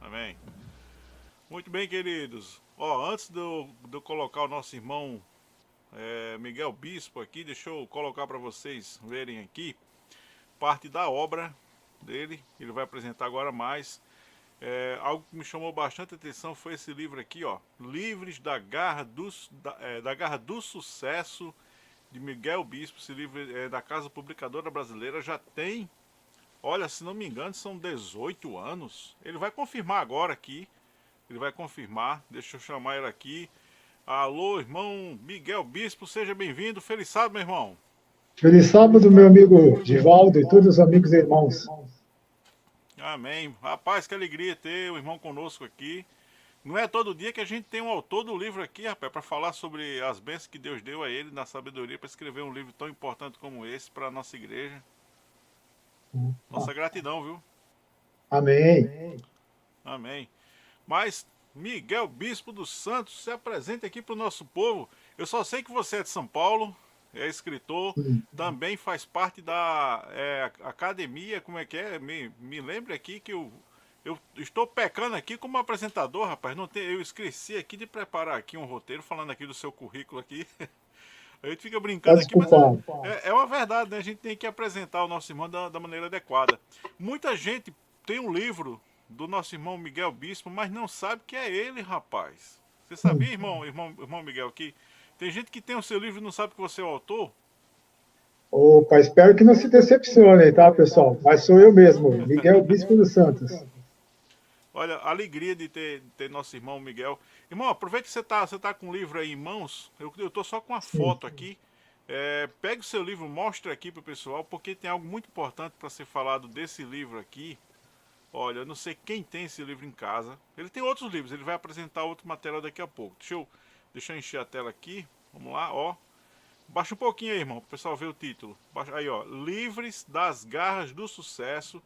Amém. Muito bem, queridos. Antes de eu colocar o nosso irmão Miguel Bispo aqui, deixa eu colocar para vocês verem aqui parte da obra dele. Ele vai apresentar agora mais. Algo que me chamou bastante atenção foi esse livro aqui, ó. Livres da Garra do Sucesso, de Miguel Bispo. Esse livro é da Casa Publicadora Brasileira. Já tem, olha, se não me engano, são 18 anos. Ele vai confirmar agora aqui. Ele vai confirmar. Deixa eu chamar ele aqui. Alô, irmão Miguel Bispo, seja bem-vindo. Feliz sábado, meu irmão. Feliz sábado, meu amigo Divaldo e todos os amigos e irmãos. Amém. Rapaz, que alegria ter o irmão conosco aqui. Não é todo dia que a gente tem um autor do livro aqui, rapaz, para falar sobre as bênçãos que Deus deu a ele na sabedoria para escrever um livro tão importante como esse para a nossa igreja. Nossa gratidão, viu? Amém. Amém. Mas, Miguel Bispo dos Santos, se apresente aqui para o nosso povo. Eu só sei que você é de São Paulo, é escritor, Sim. também faz parte da academia, como é que é? Me lembre aqui que eu estou pecando aqui como apresentador, rapaz. Não tem, eu esqueci aqui de preparar aqui um roteiro, falando aqui do seu currículo aqui. A gente fica Tá brincando aqui, mas desculpado. é uma verdade, né? A gente tem que apresentar o nosso irmão da maneira adequada. Muita gente tem um livro do nosso irmão Miguel Bispo, mas não sabe que é ele, rapaz. Você sabia, irmão Miguel, que tem gente que tem o seu livro e não sabe que você é o autor? Opa, espero que não se decepcione, tá, pessoal? Mas sou eu mesmo, Miguel Bispo dos Santos. Olha, a alegria de ter nosso irmão Miguel. Irmão, aproveita que você tá com o livro aí em mãos. Eu tô só com a Sim. foto aqui. Pegue o seu livro, mostre aqui pro pessoal, porque tem algo muito importante para ser falado desse livro aqui. Olha, eu não sei quem tem esse livro em casa. Ele tem outros livros, ele vai apresentar outro material daqui a pouco. Deixa eu encher a tela aqui. Vamos lá, ó. Baixa um pouquinho aí, irmão, para o pessoal ver o título. Aí, ó. Livres das Garras do Sucesso.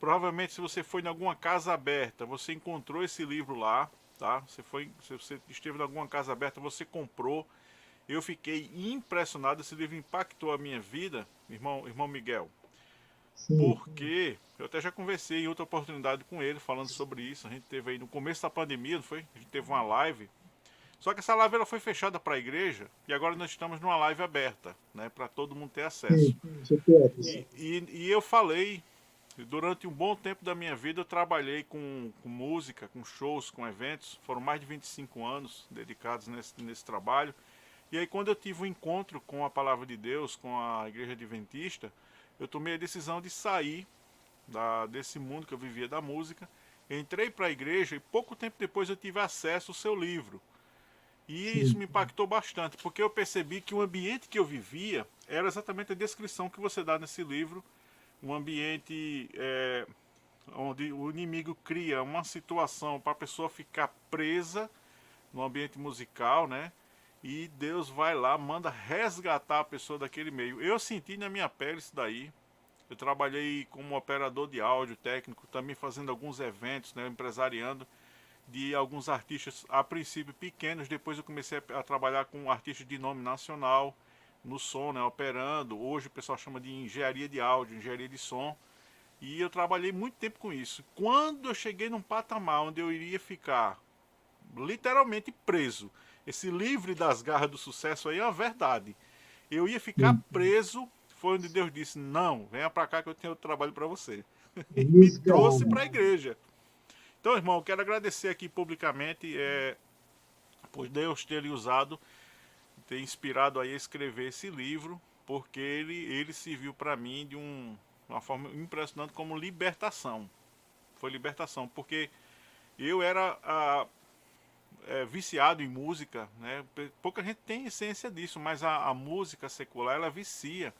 Provavelmente, se você foi em alguma casa aberta, você encontrou esse livro lá, tá? Se você esteve em alguma casa aberta, você comprou. Eu fiquei impressionado. Esse livro impactou a minha vida, irmão Miguel. Sim. Porque eu até já conversei em outra oportunidade com ele falando sobre isso. A gente teve aí no começo da pandemia, não foi? A gente teve uma live. Só que essa live ela foi fechada para a igreja e agora nós estamos numa live aberta, né, para todo mundo ter acesso. Sim. Super. E eu falei, durante um bom tempo da minha vida eu trabalhei com música, com shows, com eventos. Foram mais de 25 anos dedicados nesse trabalho. E aí quando eu tive um encontro com a palavra de Deus, com a igreja adventista, eu tomei a decisão de sair desse mundo que eu vivia da música. Entrei para a igreja e pouco tempo depois eu tive acesso ao seu livro. E isso Sim. me impactou bastante, porque eu percebi que o ambiente que eu vivia era exatamente a descrição que você dá nesse livro. Um ambiente onde o inimigo cria uma situação para a pessoa ficar presa no ambiente musical, né? E Deus vai lá, manda resgatar a pessoa daquele meio. Eu senti na minha pele isso daí. Eu trabalhei como operador de áudio técnico, também fazendo alguns eventos, né, empresariando de alguns artistas, a princípio pequenos. Depois eu comecei a trabalhar com artistas de nome nacional, no som, né, operando. Hoje o pessoal chama de engenharia de áudio, engenharia de som. E eu trabalhei muito tempo com isso. Quando eu cheguei num patamar onde eu iria ficar literalmente preso, esse livre das garras do sucesso aí é uma verdade. Eu ia ficar Sim. preso, foi onde Deus disse: não, venha para cá que eu tenho outro trabalho para você. E me trouxe Resgate. para a igreja. Então, irmão, eu quero agradecer aqui publicamente por Deus ter lhe usado, ter inspirado aí a escrever esse livro, porque ele serviu para mim de uma forma impressionante como libertação. Foi libertação, porque eu era viciado em música, né? Pouca gente tem essência disso, mas a música secular ela vicia.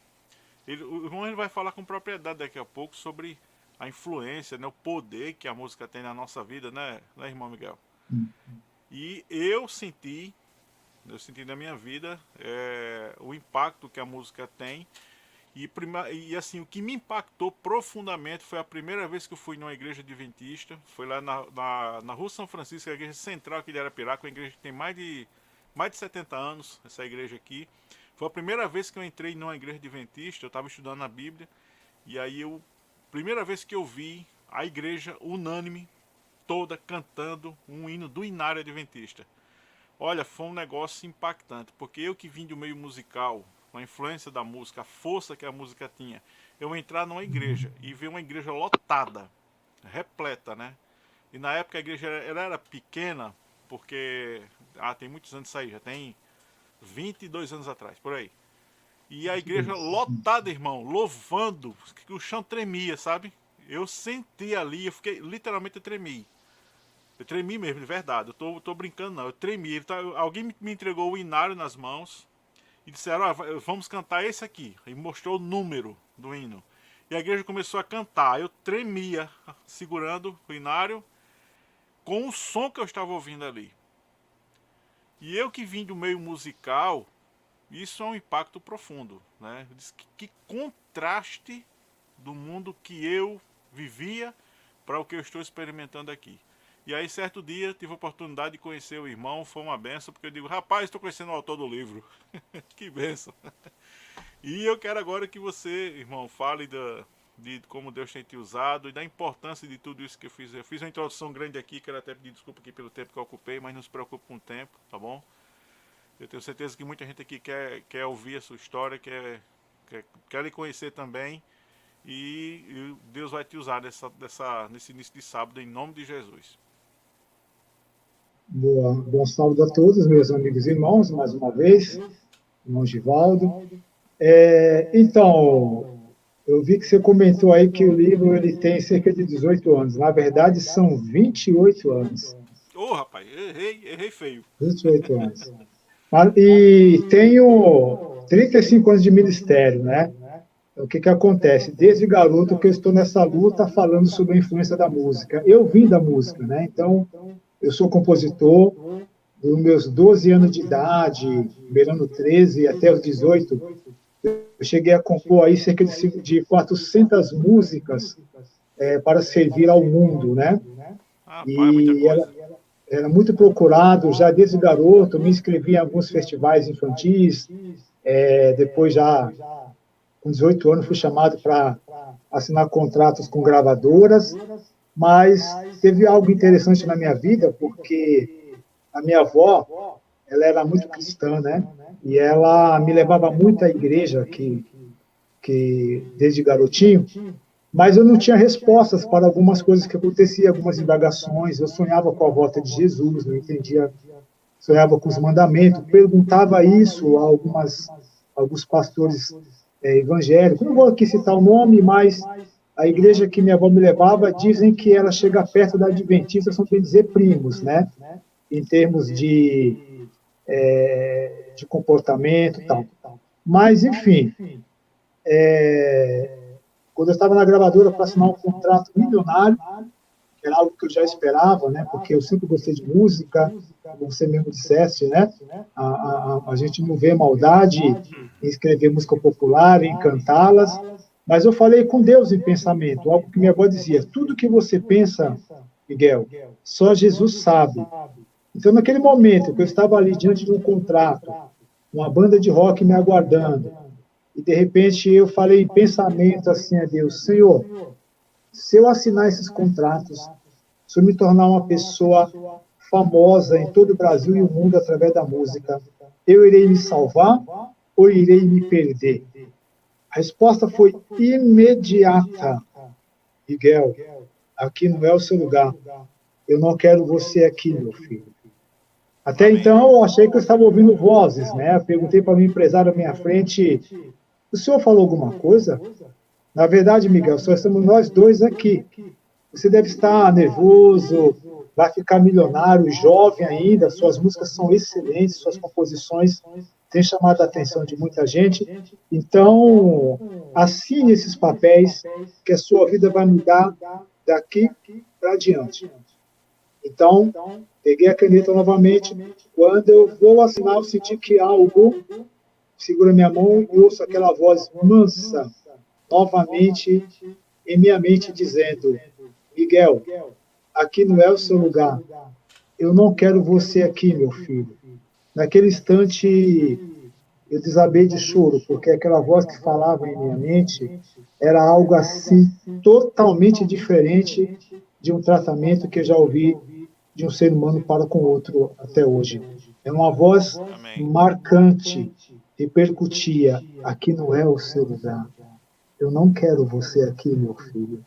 O irmão ele vai falar com propriedade daqui a pouco sobre a influência, né, o poder que a música tem na nossa vida, né, irmão Miguel? E eu senti na minha vida o impacto que a música tem. E assim, o que me impactou profundamente foi a primeira vez que eu fui numa igreja adventista. Foi lá na Rua São Francisco, a igreja central aqui de Arapiraca, uma igreja que tem mais de 70 anos, essa igreja aqui. Foi a primeira vez que eu entrei numa igreja adventista. Eu estava estudando a Bíblia. E aí primeira vez que eu vi a igreja unânime toda cantando um hino do Inário Adventista. Olha, foi um negócio impactante, porque eu que vim do meio musical, com a influência da música, a força que a música tinha, eu entrar numa igreja e ver uma igreja lotada, repleta, né? E na época a igreja ela era pequena, porque tem muitos anos isso aí, já tem 22 anos atrás, por aí. E a igreja lotada, irmão, louvando, que o chão tremia, sabe? Eu senti ali, eu fiquei, literalmente eu tremi. Eu tremi mesmo, de verdade, eu tô brincando não, eu tremi. Alguém me entregou o inário nas mãos e disseram, vamos cantar esse aqui. E mostrou o número do hino. E a igreja começou a cantar, eu tremia, segurando o inário, com o som que eu estava ouvindo ali. E eu que vim do meio musical, isso é um impacto profundo, né? Que contraste do mundo que eu vivia para o que eu estou experimentando aqui. E aí, certo dia, tive a oportunidade de conhecer o irmão, foi uma benção, porque eu digo, rapaz, estou conhecendo o autor do livro. Que benção. E eu quero agora que você, irmão, fale de como Deus tem te usado e da importância de tudo isso que eu fiz. Eu fiz uma introdução grande aqui, quero até pedir desculpa aqui pelo tempo que eu ocupei, mas não se preocupe com o tempo, tá bom? Eu tenho certeza que muita gente aqui quer ouvir a sua história, quer lhe conhecer também. E Deus vai te usar nesse início de sábado, em nome de Jesus. Bom sábado a todos, meus amigos e irmãos, mais uma vez, irmão Givaldo. Então, eu vi que você comentou aí que o livro ele tem cerca de 18 anos. Na verdade, são 28 anos. Rapaz, errei feio. 28 anos. E tenho 35 anos de ministério, né? O que acontece? Desde garoto que eu estou nessa luta falando sobre a influência da música. Eu vim da música, né? Então, eu sou compositor. Dos meus 12 anos de idade, beirando 13 até os 18, eu cheguei a compor aí cerca de 400 músicas para servir ao mundo, né? E era muito procurado, já desde garoto, me inscrevi em alguns festivais infantis, depois já com 18 anos fui chamado para assinar contratos com gravadoras, mas teve algo interessante na minha vida, porque a minha avó, ela era muito cristã, né? E ela me levava muito à igreja, que desde garotinho, mas eu não tinha respostas para algumas coisas que aconteciam, algumas indagações. Eu sonhava com a volta de Jesus, não entendia, sonhava com os mandamentos, perguntava isso a alguns pastores evangélicos. Não vou aqui citar o nome, mas a igreja que minha avó me levava, dizem que ela chega perto da Adventista, são bem dizer primos, né? Em termos de comportamento e tal. Mas, enfim, quando eu estava na gravadora para assinar um contrato milionário, que era algo que eu já esperava, né? Porque eu sempre gostei de música, como você mesmo disseste, né? A gente não vê maldade em escrever música popular, em cantá-las, mas eu falei com Deus em pensamento, algo que minha avó dizia, tudo que você pensa, Miguel, só Jesus sabe. Então, naquele momento que eu estava ali diante de um contrato, uma banda de rock me aguardando, e de repente eu falei em pensamento assim a Deus, Senhor, se eu assinar esses contratos, se eu me tornar uma pessoa famosa em todo o Brasil e o mundo através da música, eu irei me salvar ou irei me perder? A resposta foi imediata. Miguel, aqui não é o seu lugar. Eu não quero você aqui, meu filho. Até então, eu achei que eu estava ouvindo vozes, né? Eu perguntei para o meu empresário à minha frente, o senhor falou alguma coisa? Na verdade, Miguel, só estamos nós dois aqui. Você deve estar nervoso, vai ficar milionário, jovem ainda, suas músicas são excelentes, suas composições têm chamado a atenção de muita gente. Então, assine esses papéis, que a sua vida vai mudar daqui para diante. Então, peguei a caneta novamente. Quando eu vou assinar, eu senti que algo segura minha mão e ouço aquela voz mansa, novamente em minha mente, dizendo, Miguel, aqui não é o seu lugar. Eu não quero você aqui, meu filho. Naquele instante, eu desabei de choro, porque aquela voz que falava em minha mente era algo assim, totalmente diferente de um tratamento que eu já ouvi de um ser humano para com outro até hoje. É uma voz Amém. marcante, repercutia: aqui não é o seu lugar. Eu não quero você aqui, meu filho.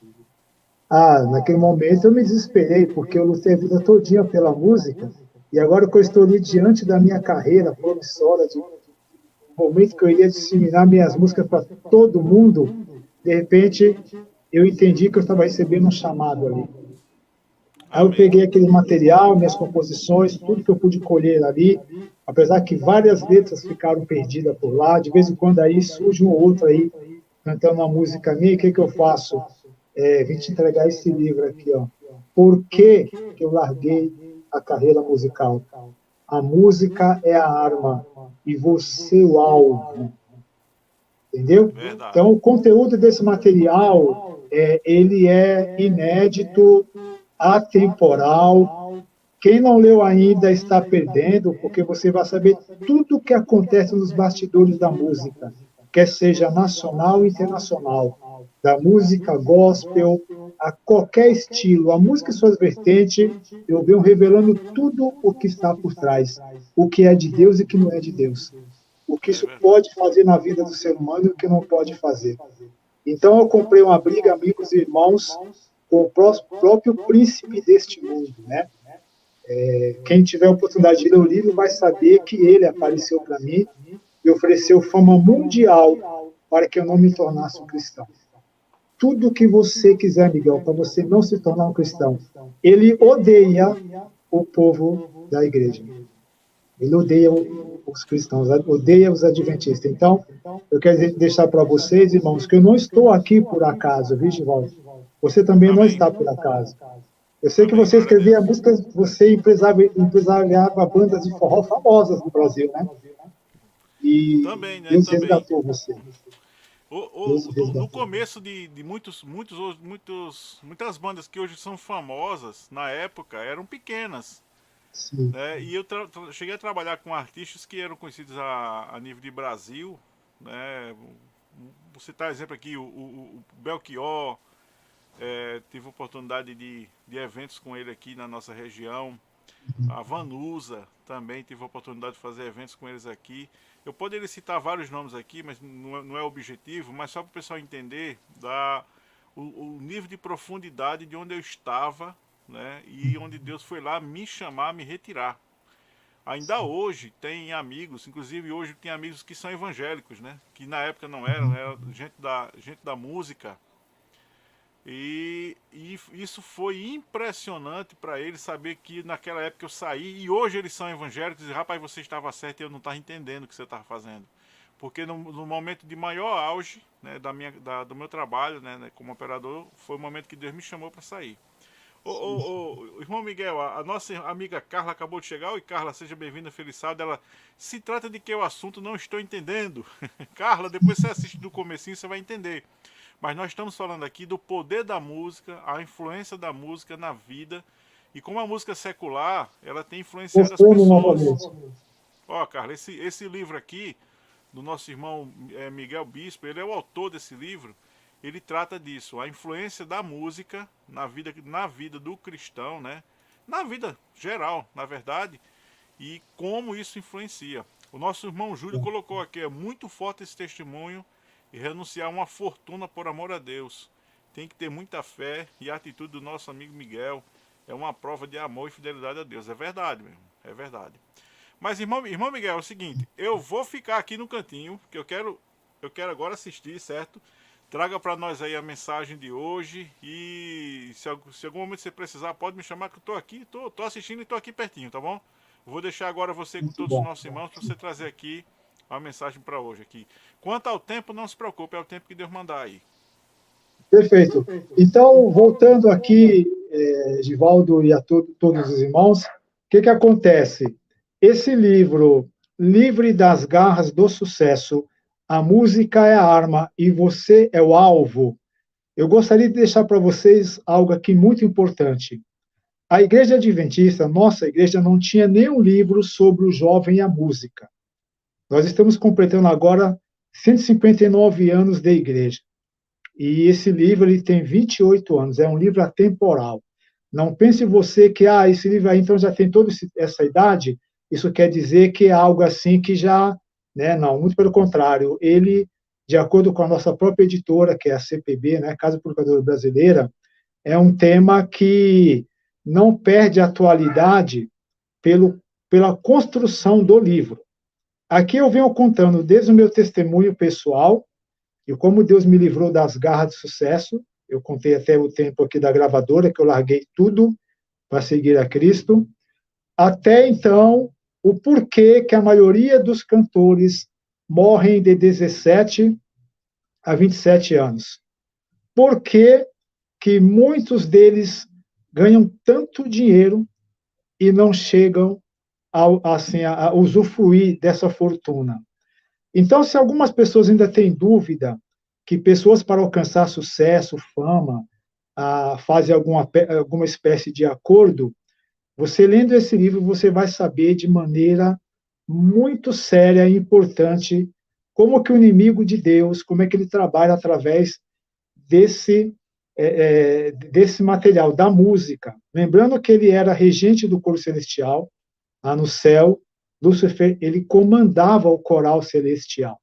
Ah, naquele momento eu me desesperei, porque eu lutei a vida todinha pela música, e agora que eu estou ali diante da minha carreira promissória, de momento que eu iria disseminar minhas músicas para todo mundo, de repente eu entendi que eu estava recebendo um chamado ali. Aí eu Amém. peguei aquele material, minhas composições, tudo que eu pude colher ali, apesar que várias letras ficaram perdidas por lá, de vez em quando aí surge um ou outro aí cantando uma música minha, o que que eu faço? Vim te entregar esse livro aqui, ó. Por que que eu larguei a carreira musical? A música é a arma e você o alvo, entendeu? Então, Verdade. o conteúdo desse material, ele é inédito, atemporal. Quem não leu ainda está perdendo, porque você vai saber tudo o que acontece nos bastidores da música, quer seja nacional ou internacional, da música gospel, a qualquer estilo, a música e suas vertentes, eu venho revelando tudo o que está por trás, o que é de Deus e o que não é de Deus, o que É isso verdade. pode fazer na vida do ser humano e o que não pode fazer. Então, eu comprei uma briga, amigos e irmãos, com o próprio príncipe deste mundo, né? Quem tiver a oportunidade de ler o livro vai saber que ele apareceu para mim e ofereceu fama mundial para que eu não me tornasse um cristão. Tudo que você quiser, Miguel, para você não se tornar um cristão. Ele odeia o povo da igreja. Ele odeia os cristãos, odeia os adventistas. Então, eu quero deixar para vocês, irmãos, que eu não estou aqui por acaso, viu, Givaldo? Você também não Amém. está por acaso. Eu sei que Amém. você Glória a escrevia Deus. músicas, você empresariava bandas de forró famosas no Brasil, né? E Também, né? Deus Também. resgatou você. Deus No resgatou. começo de muitas bandas que hoje são famosas, na época, eram pequenas. Sim. Né? E eu cheguei a trabalhar com artistas que eram conhecidos a nível de Brasil. Né? Vou citar exemplo aqui, o Belchior, tive oportunidade de eventos com ele aqui na nossa região. A Vanusa também tive a oportunidade de fazer eventos com eles aqui. Eu poderia citar vários nomes aqui, mas não é o objetivo, mas só para o pessoal entender o nível de profundidade de onde eu estava, né? E onde Deus foi lá me chamar, me retirar. Ainda hoje tem amigos, inclusive hoje tem amigos que são evangélicos, né? Que na época não eram, era gente da música. E isso foi impressionante para eles saber que naquela época eu saí e hoje eles são evangélicos e rapaz, você estava certo e eu não estava entendendo o que você estava fazendo. Porque no momento de maior auge, né, do meu trabalho, né, como operador, foi o momento que Deus me chamou para sair. Irmão Miguel, a nossa amiga Carla acabou de chegar. Oi, Carla, seja bem-vinda, feliz sábado. Ela, se trata de que o assunto, não estou entendendo. Carla, depois você assiste do comecinho, você vai entender. Mas nós estamos falando aqui do poder da música, a influência da música na vida. E como a música secular, ela tem influenciado as Mostrando pessoas. novamente. Ó, Carla, esse livro aqui, do nosso irmão Miguel Bispo, ele é o autor desse livro. Ele trata disso, a influência da música na vida do cristão, né? Na vida geral, na verdade, e como isso influencia. O nosso irmão Júlio colocou aqui, é muito forte esse testemunho e renunciar uma fortuna por amor a Deus. Tem que ter muita fé e a atitude do nosso amigo Miguel é uma prova de amor e fidelidade a Deus. É verdade mesmo, é verdade. Mas irmão Miguel, é o seguinte, eu vou ficar aqui no cantinho, porque eu quero agora assistir, certo? Traga para nós aí a mensagem de hoje e se algum momento você precisar, pode me chamar que eu estou aqui, tô assistindo e estou aqui pertinho, tá bom? Vou deixar agora você com Muito todos os bom. nossos irmãos para você trazer aqui a mensagem para hoje aqui. Quanto ao tempo, não se preocupe, é o tempo que Deus mandar aí. Perfeito. Então, voltando aqui, Givaldo e a todos os irmãos, o que acontece? Esse livro, Livre das Garras do Sucesso, a música é a arma e você é o alvo. Eu gostaria de deixar para vocês algo aqui muito importante. A Igreja Adventista, nossa igreja, não tinha nenhum livro sobre o jovem e a música. Nós estamos completando agora 159 anos de igreja. E esse livro ele tem 28 anos, é um livro atemporal. Não pense você que esse livro aí então já tem toda essa idade, isso quer dizer que é algo assim que já, né? Não, muito pelo contrário. Ele, de acordo com a nossa própria editora, que é a CPB, né, Casa Publicadora Brasileira, é um tema que não perde atualidade pela construção do livro. Aqui eu venho contando desde o meu testemunho pessoal e como Deus me livrou das garras de sucesso. Eu contei até o tempo aqui da gravadora, que eu larguei tudo para seguir a Cristo. Até então, o porquê que a maioria dos cantores morrem de 17 a 27 anos. Por que muitos deles ganham tanto dinheiro e não chegam a usufruir dessa fortuna? Então, se algumas pessoas ainda têm dúvida que pessoas para alcançar sucesso, fama, fazem alguma espécie de acordo, você lendo esse livro, você vai saber de maneira muito séria e importante como que o inimigo de Deus, como é que ele trabalha através desse material, da música. Lembrando que ele era regente do coro celestial, lá no céu, Lúcifer, ele comandava o coral celestial,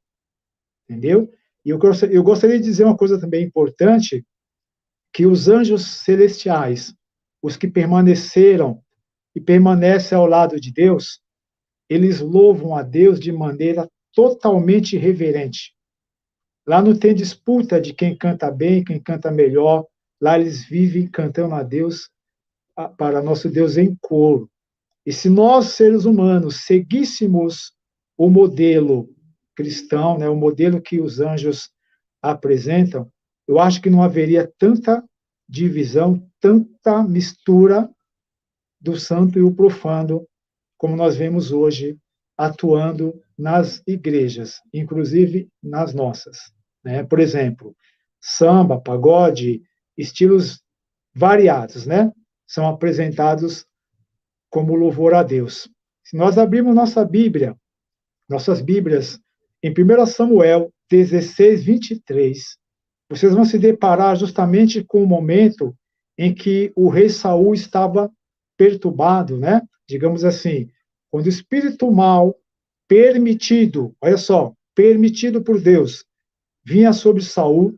entendeu? E eu gostaria de dizer uma coisa também importante, que os anjos celestiais, os que permaneceram e permanecem ao lado de Deus, eles louvam a Deus de maneira totalmente reverente. Lá não tem disputa de quem canta bem, quem canta melhor. Lá eles vivem cantando a Deus, para nosso Deus em coro. E se nós, seres humanos, seguíssemos o modelo cristão, né, o modelo que os anjos apresentam, eu acho que não haveria tanta divisão, tanta mistura do santo e o profano, como nós vemos hoje atuando nas igrejas, inclusive nas nossas, né? Por exemplo, samba, pagode, estilos variados, né? São apresentados como louvor a Deus. Se nós abrirmos nossas Bíblias, em 1 Samuel 16, 23, vocês vão se deparar justamente com o momento em que o rei Saul estava perturbado, né? Digamos assim, quando o espírito mal permitido, olha só, permitido por Deus, vinha sobre Saul,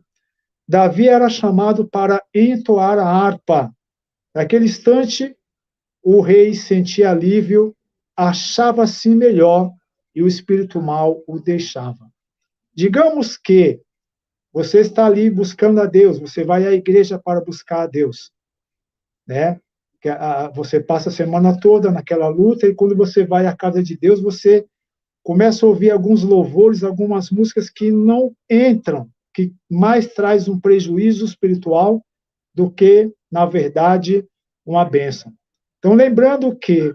Davi era chamado para entoar a harpa. Naquele instante, o rei sentia alívio, achava-se melhor e o espírito mal o deixava. Digamos que você está ali buscando a Deus, você vai à igreja para buscar a Deus, né? Você passa a semana toda naquela luta e quando você vai à casa de Deus, você começa a ouvir alguns louvores, algumas músicas que não entram, que mais traz um prejuízo espiritual do que, na verdade, uma bênção. Então, lembrando que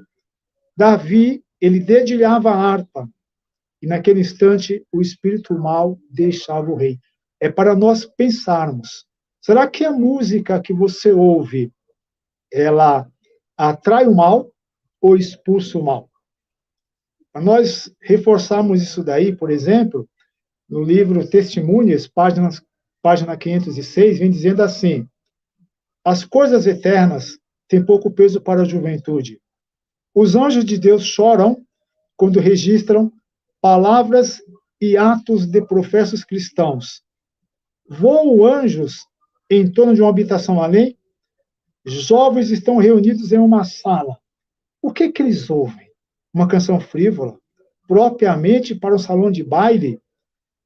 Davi, ele dedilhava a harpa, e naquele instante o espírito mal deixava o rei. É para nós pensarmos, será que a música que você ouve, ela atrai o mal ou expulsa o mal? Para nós reforçarmos isso daí, por exemplo, no livro Testemunhas, página 506, vem dizendo assim: as coisas eternas têm pouco peso para a juventude. Os anjos de Deus choram quando registram palavras e atos de professos cristãos. Voam anjos em torno de uma habitação além? Jovens estão reunidos em uma sala. O que eles ouvem? Uma canção frívola, propriamente para um salão de baile?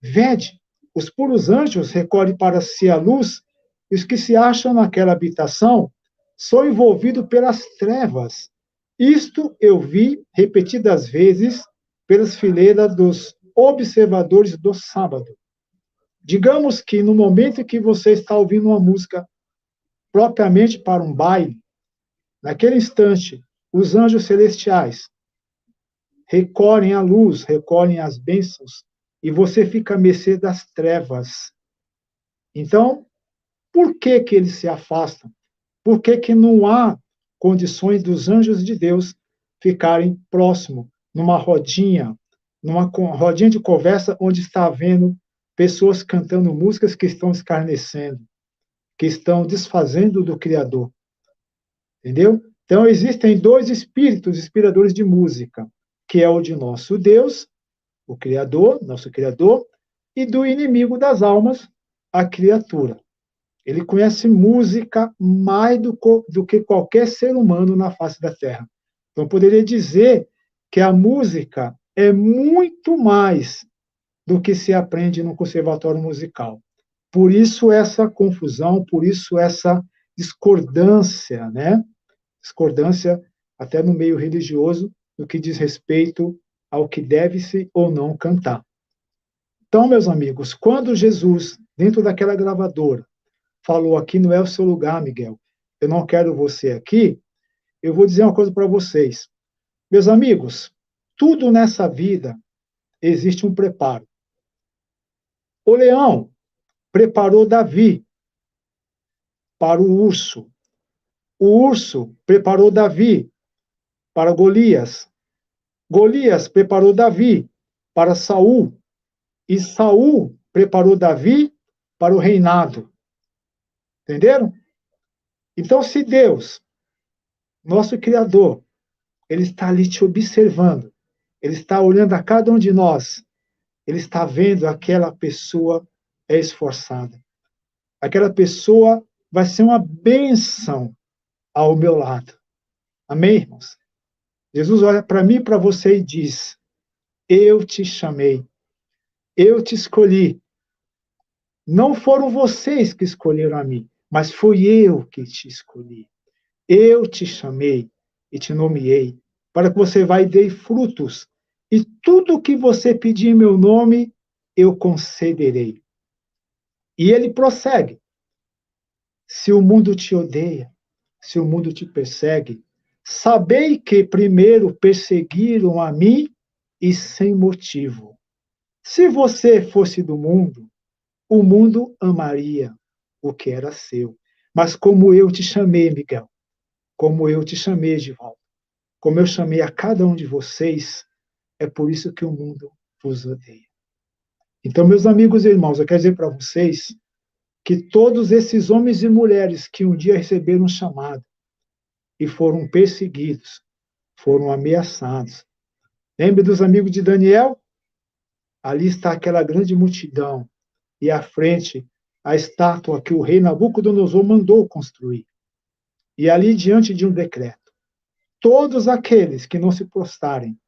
Vede, os puros anjos recolhem para si a luz, e os que se acham naquela habitação são envolvidos pelas trevas. Isto eu vi repetidas vezes pelas fileiras dos observadores do sábado. Digamos que no momento em que você está ouvindo uma música propriamente para um baile, naquele instante, os anjos celestiais recolhem a luz, recolhem as bênçãos, e você fica à mercê das trevas. Então, por que eles se afastam? Por que não há condições dos anjos de Deus ficarem próximo, numa rodinha de conversa onde está havendo pessoas cantando músicas que estão escarnecendo, que estão desfazendo do Criador? Entendeu? Então, existem dois espíritos inspiradores de música, que é o de nosso Deus, o Criador, nosso Criador, e do inimigo das almas, a criatura. Ele conhece música mais do que qualquer ser humano na face da Terra. Então, poderia dizer que a música é muito mais do que se aprende no conservatório musical. Por isso essa confusão, por isso essa discordância, né? Discordância até no meio religioso, no que diz respeito ao que deve-se ou não cantar. Então, meus amigos, quando Jesus, dentro daquela gravadora, falou: aqui não é o seu lugar, Miguel, eu não quero você aqui, eu vou dizer uma coisa para vocês. Meus amigos, tudo nessa vida existe um preparo. O leão preparou Davi para o urso. O urso preparou Davi para Golias. Golias preparou Davi para Saul. E Saul preparou Davi para o reinado. Entenderam? Então, se Deus, nosso Criador, ele está ali te observando, ele está olhando a cada um de nós, ele está vendo aquela pessoa é esforçada. Aquela pessoa vai ser uma bênção ao meu lado. Amém, irmãos? Jesus olha para mim e para você e diz: eu te chamei, eu te escolhi. Não foram vocês que escolheram a mim, mas fui eu que te escolhi. Eu te chamei e te nomeei para que você vá e dê frutos. E tudo o que você pedir em meu nome, eu concederei. E ele prossegue. Se o mundo te odeia, se o mundo te persegue, sabei que primeiro perseguiram a mim e sem motivo. Se você fosse do mundo, o mundo amaria o que era seu. Mas como eu te chamei, Miguel, como eu te chamei, Edivaldo, como eu chamei a cada um de vocês, é por isso que o mundo vos odeia. Então, meus amigos e irmãos, eu quero dizer para vocês que todos esses homens e mulheres que um dia receberam um chamado e foram perseguidos, foram ameaçados. Lembre dos amigos de Daniel? Ali está aquela grande multidão e à frente a estátua que o rei Nabucodonosor mandou construir. E ali, diante de um decreto, todos aqueles que não se prostrarem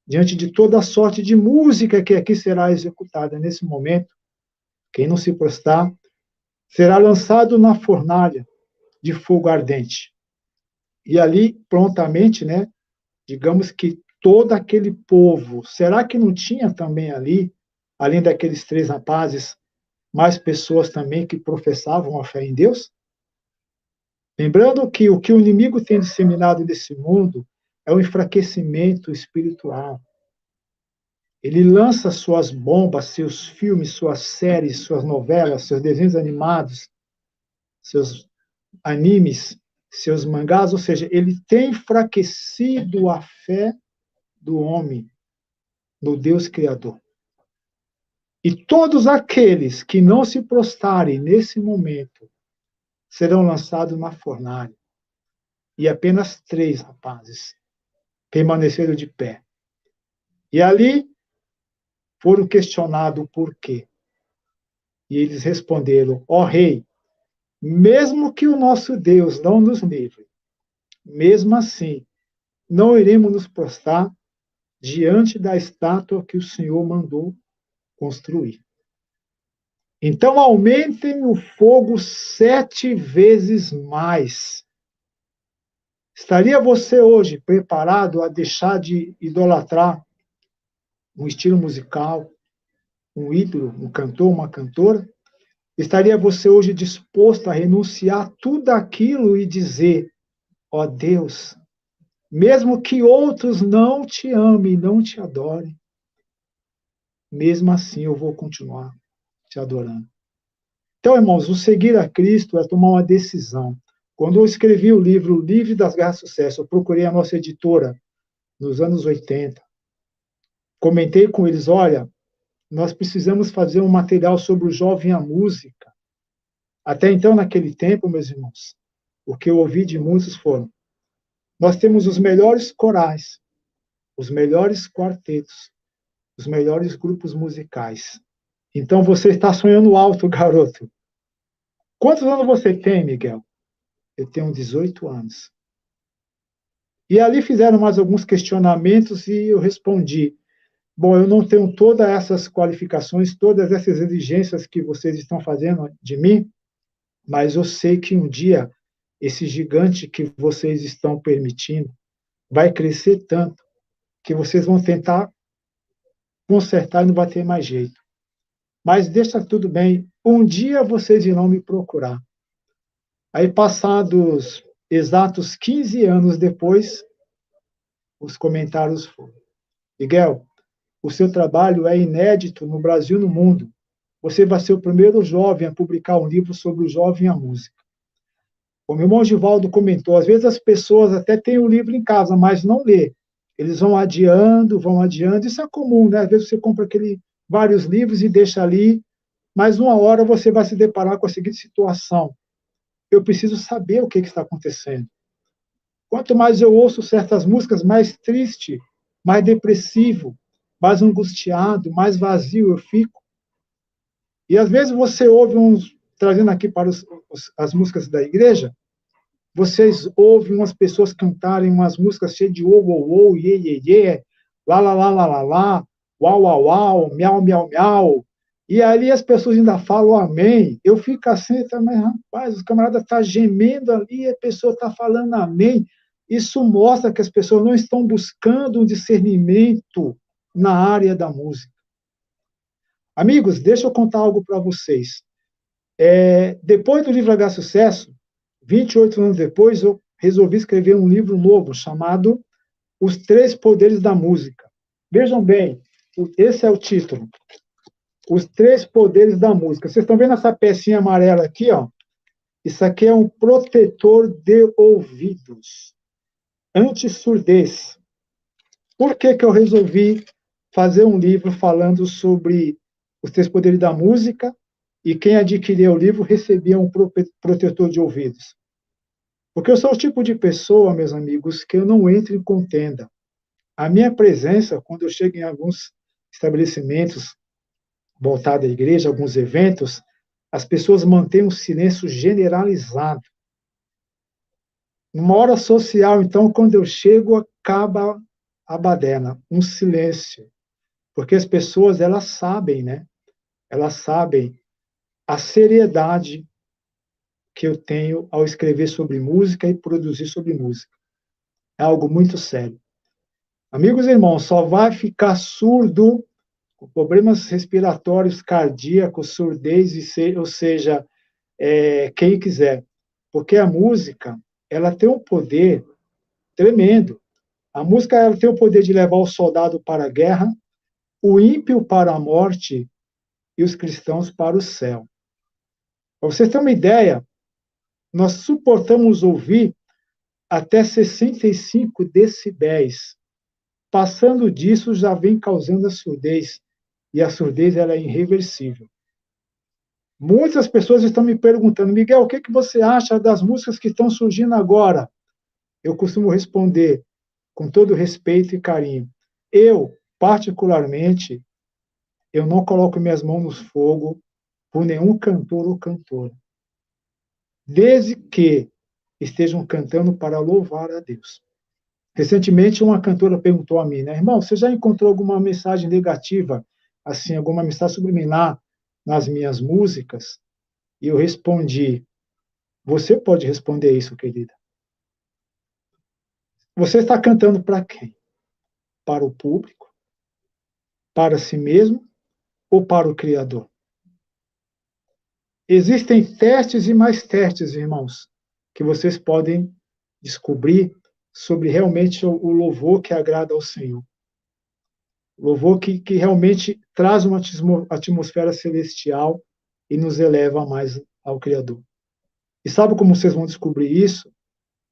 diante de toda a sorte de música que aqui será executada nesse momento, quem não se prostrar será lançado na fornalha de fogo ardente. E ali, prontamente, né, digamos que todo aquele povo, será que não tinha também ali, além daqueles 3 rapazes, mais pessoas também que professavam a fé em Deus? Lembrando que o inimigo tem disseminado nesse mundo é o enfraquecimento espiritual. Ele lança suas bombas, seus filmes, suas séries, suas novelas, seus desenhos animados, seus animes, seus mangás, ou seja, ele tem enfraquecido a fé do homem no Deus Criador. E todos aqueles que não se prostrarem nesse momento serão lançados na fornalha. E apenas 3 rapazes permaneceram de pé. E ali foram questionados o porquê. E eles responderam: ó rei, mesmo que o nosso Deus não nos livre, mesmo assim, não iremos nos prostrar diante da estátua que o Senhor mandou construir. Então, aumentem o fogo 7 vezes mais. Estaria você hoje preparado a deixar de idolatrar um estilo musical, um ídolo, um cantor, uma cantora? Estaria você hoje disposto a renunciar tudo aquilo e dizer: ó Deus, mesmo que outros não te amem, não te adorem, mesmo assim eu vou continuar te adorando. Então, irmãos, o seguir a Cristo é tomar uma decisão. Quando eu escrevi o livro Livre das Garras do Sucesso, eu procurei a nossa editora nos anos 80. Comentei com eles: olha, nós precisamos fazer um material sobre o jovem e a música. Até então, naquele tempo, meus irmãos, o que eu ouvi de muitos foram: Nós temos os melhores corais, os melhores quartetos, os melhores grupos musicais. Então você está sonhando alto, garoto. Quantos anos você tem, Miguel? Eu tenho 18 anos. E ali fizeram mais alguns questionamentos e eu respondi: bom, eu não tenho todas essas qualificações, todas essas exigências que vocês estão fazendo de mim, mas eu sei que um dia esse gigante que vocês estão permitindo vai crescer tanto que vocês vão tentar consertar e não vai ter mais jeito. Mas deixa tudo bem, um dia vocês irão me procurar. Aí, passados exatos 15 anos depois, os comentários foram: Miguel, o seu trabalho é inédito no Brasil e no mundo. Você vai ser o primeiro jovem a publicar um livro sobre o jovem e a música. O meu irmão Givaldo comentou, às vezes as pessoas até têm o livro em casa, mas não lê. Eles vão adiando, isso é comum, né? Às vezes você compra vários livros e deixa ali, mas uma hora você vai se deparar com a seguinte situação: eu preciso saber o que está acontecendo. Quanto mais eu ouço certas músicas, mais triste, mais depressivo, mais angustiado, mais vazio eu fico. E às vezes você ouve trazendo aqui para as músicas da igreja, vocês ouvem umas pessoas cantarem umas músicas cheias de ou, ou, ou, iê, iê, iê, lá, lá, lá, lá, lá, lá, uau, uau, uau, miau, miau, miau. E ali as pessoas ainda falam amém. Eu fico assim, mas rapaz, os camaradas estão gemendo ali e a pessoa está falando amém. Isso mostra que as pessoas não estão buscando um discernimento na área da música. Amigos, deixa eu contar algo para vocês. Depois do livro H Sucesso, 28 anos depois, eu resolvi escrever um livro novo chamado Os Três Poderes da Música. Vejam bem, esse é o título. Os Três Poderes da Música. Vocês estão vendo essa pecinha amarela aqui, ó? Isso aqui é um protetor de ouvidos, anti-surdez. Por que eu resolvi fazer um livro falando sobre os três poderes da música e quem adquiria o livro recebia um protetor de ouvidos? Porque eu sou o tipo de pessoa, meus amigos, que eu não entro em contenda. A minha presença, quando eu chego em alguns estabelecimentos voltados à igreja, alguns eventos, as pessoas mantêm um silêncio generalizado. Numa hora social, então, quando eu chego, acaba a baderna, um silêncio. Porque as pessoas, elas sabem, né? Elas sabem a seriedade que eu tenho ao escrever sobre música e produzir sobre música. É algo muito sério. Amigos e irmãos, só vai ficar surdo com problemas respiratórios, cardíacos, surdez, ou seja, quem quiser. Porque a música, ela tem um poder tremendo. A música, ela tem o poder de levar o soldado para a guerra, o ímpio para a morte e os cristãos para o céu. Para vocês terem uma ideia, nós suportamos ouvir até 65 decibéis. Passando disso, já vem causando a surdez. E a surdez, ela é irreversível. Muitas pessoas estão me perguntando: Miguel, o que você acha das músicas que estão surgindo agora? Eu costumo responder com todo respeito e carinho. Eu, particularmente, eu não coloco minhas mãos no fogo por nenhum cantor ou cantora, desde que estejam cantando para louvar a Deus. Recentemente, uma cantora perguntou a mim, né, irmão, você já encontrou alguma mensagem negativa, assim, alguma mensagem subliminar nas minhas músicas? E eu respondi: você pode responder isso, querida. Você está cantando para quem? Para o público? Para si mesmo? Ou para o Criador? Existem testes e mais testes, irmãos, que vocês podem descobrir sobre realmente o louvor que agrada ao Senhor. Louvor que realmente traz uma atmosfera celestial e nos eleva mais ao Criador. E sabe como vocês vão descobrir isso?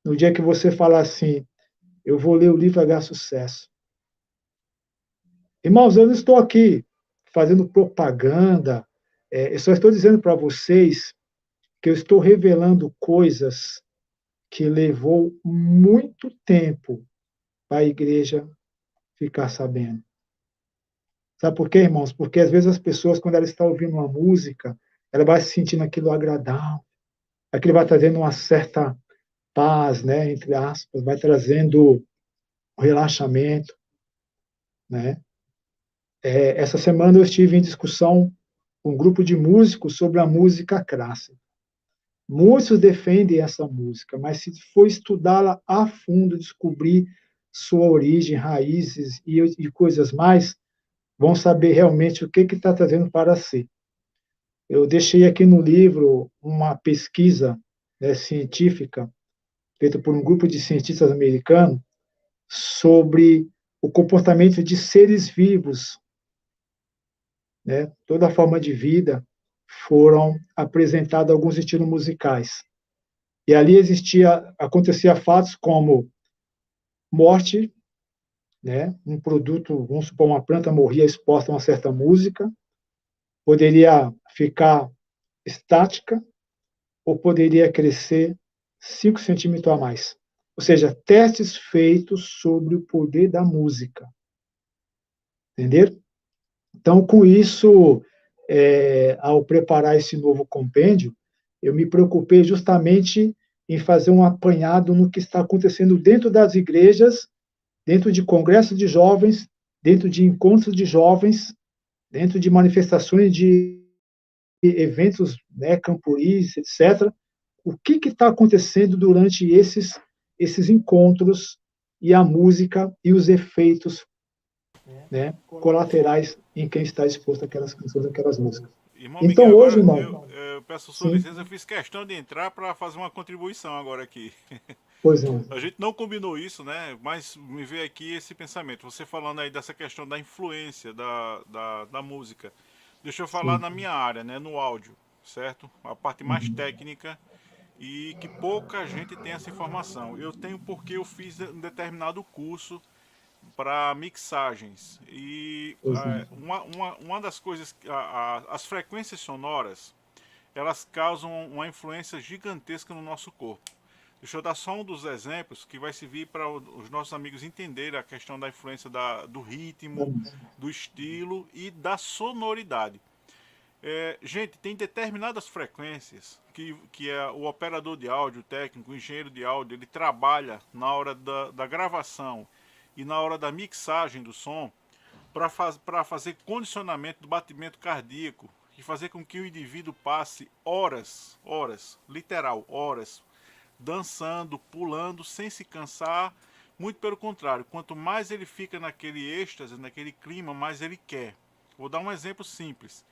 No dia que você falar assim: eu vou ler o livro H Sucesso. Irmãos, eu não estou aqui fazendo propaganda, eu só estou dizendo para vocês que eu estou revelando coisas que levou muito tempo para a igreja ficar sabendo. Sabe por quê, irmãos? Porque às vezes as pessoas, quando elas estão ouvindo uma música, ela vai se sentindo aquilo agradável, aquilo vai trazendo uma certa paz, né, entre aspas, vai trazendo relaxamento, né? Essa semana eu estive em discussão com um grupo de músicos sobre a música clássica. Muitos defendem essa música, mas se for estudá-la a fundo, descobrir sua origem, raízes e coisas mais, vão saber realmente o que está trazendo para si. Eu deixei aqui no livro uma pesquisa, né, científica, feita por um grupo de cientistas americanos, sobre o comportamento de seres vivos, né? Toda a forma de vida foram apresentados alguns estilos musicais. E ali acontecia fatos como morte, né? Um produto, vamos supor, uma planta morria exposta a uma certa música, poderia ficar estática ou poderia crescer 5 centímetros a mais. Ou seja, testes feitos sobre o poder da música. Entenderam? Então, com isso, ao preparar esse novo compêndio, eu me preocupei justamente em fazer um apanhado no que está acontecendo dentro das igrejas, dentro de congressos de jovens, dentro de encontros de jovens, dentro de manifestações de eventos, né, camporis, etc. O que está acontecendo durante esses encontros e a música e os efeitos, né, colaterais em quem está exposto àquelas canções, àquelas músicas. Irmão Então, Miguel, hoje, agora irmão, eu peço sua sim, licença, eu fiz questão de entrar para fazer uma contribuição agora aqui. pois não. A gente não combinou isso, né? Mas me veio aqui esse pensamento. Você falando aí dessa questão da influência da música. Deixa eu falar Sim. na minha área, né? No áudio, certo? A parte mais técnica e que pouca gente tem essa informação. Eu tenho porque eu fiz um determinado curso para mixagens. E Pois não. uma das coisas, as frequências sonoras, elas causam uma influência gigantesca no nosso corpo. Deixa eu dar só um dos exemplos que vai servir para os nossos amigos entenderem a questão da influência do ritmo, do estilo e da sonoridade. Gente, tem determinadas frequências que o operador de áudio, o técnico, o engenheiro de áudio, ele trabalha na hora da gravação e na hora da mixagem do som para fazer condicionamento do batimento cardíaco e fazer com que o indivíduo passe horas, literal, horas, dançando, pulando, sem se cansar. Muito pelo contrário, quanto mais ele fica naquele êxtase, naquele clima, mais ele quer. Vou dar um exemplo simples.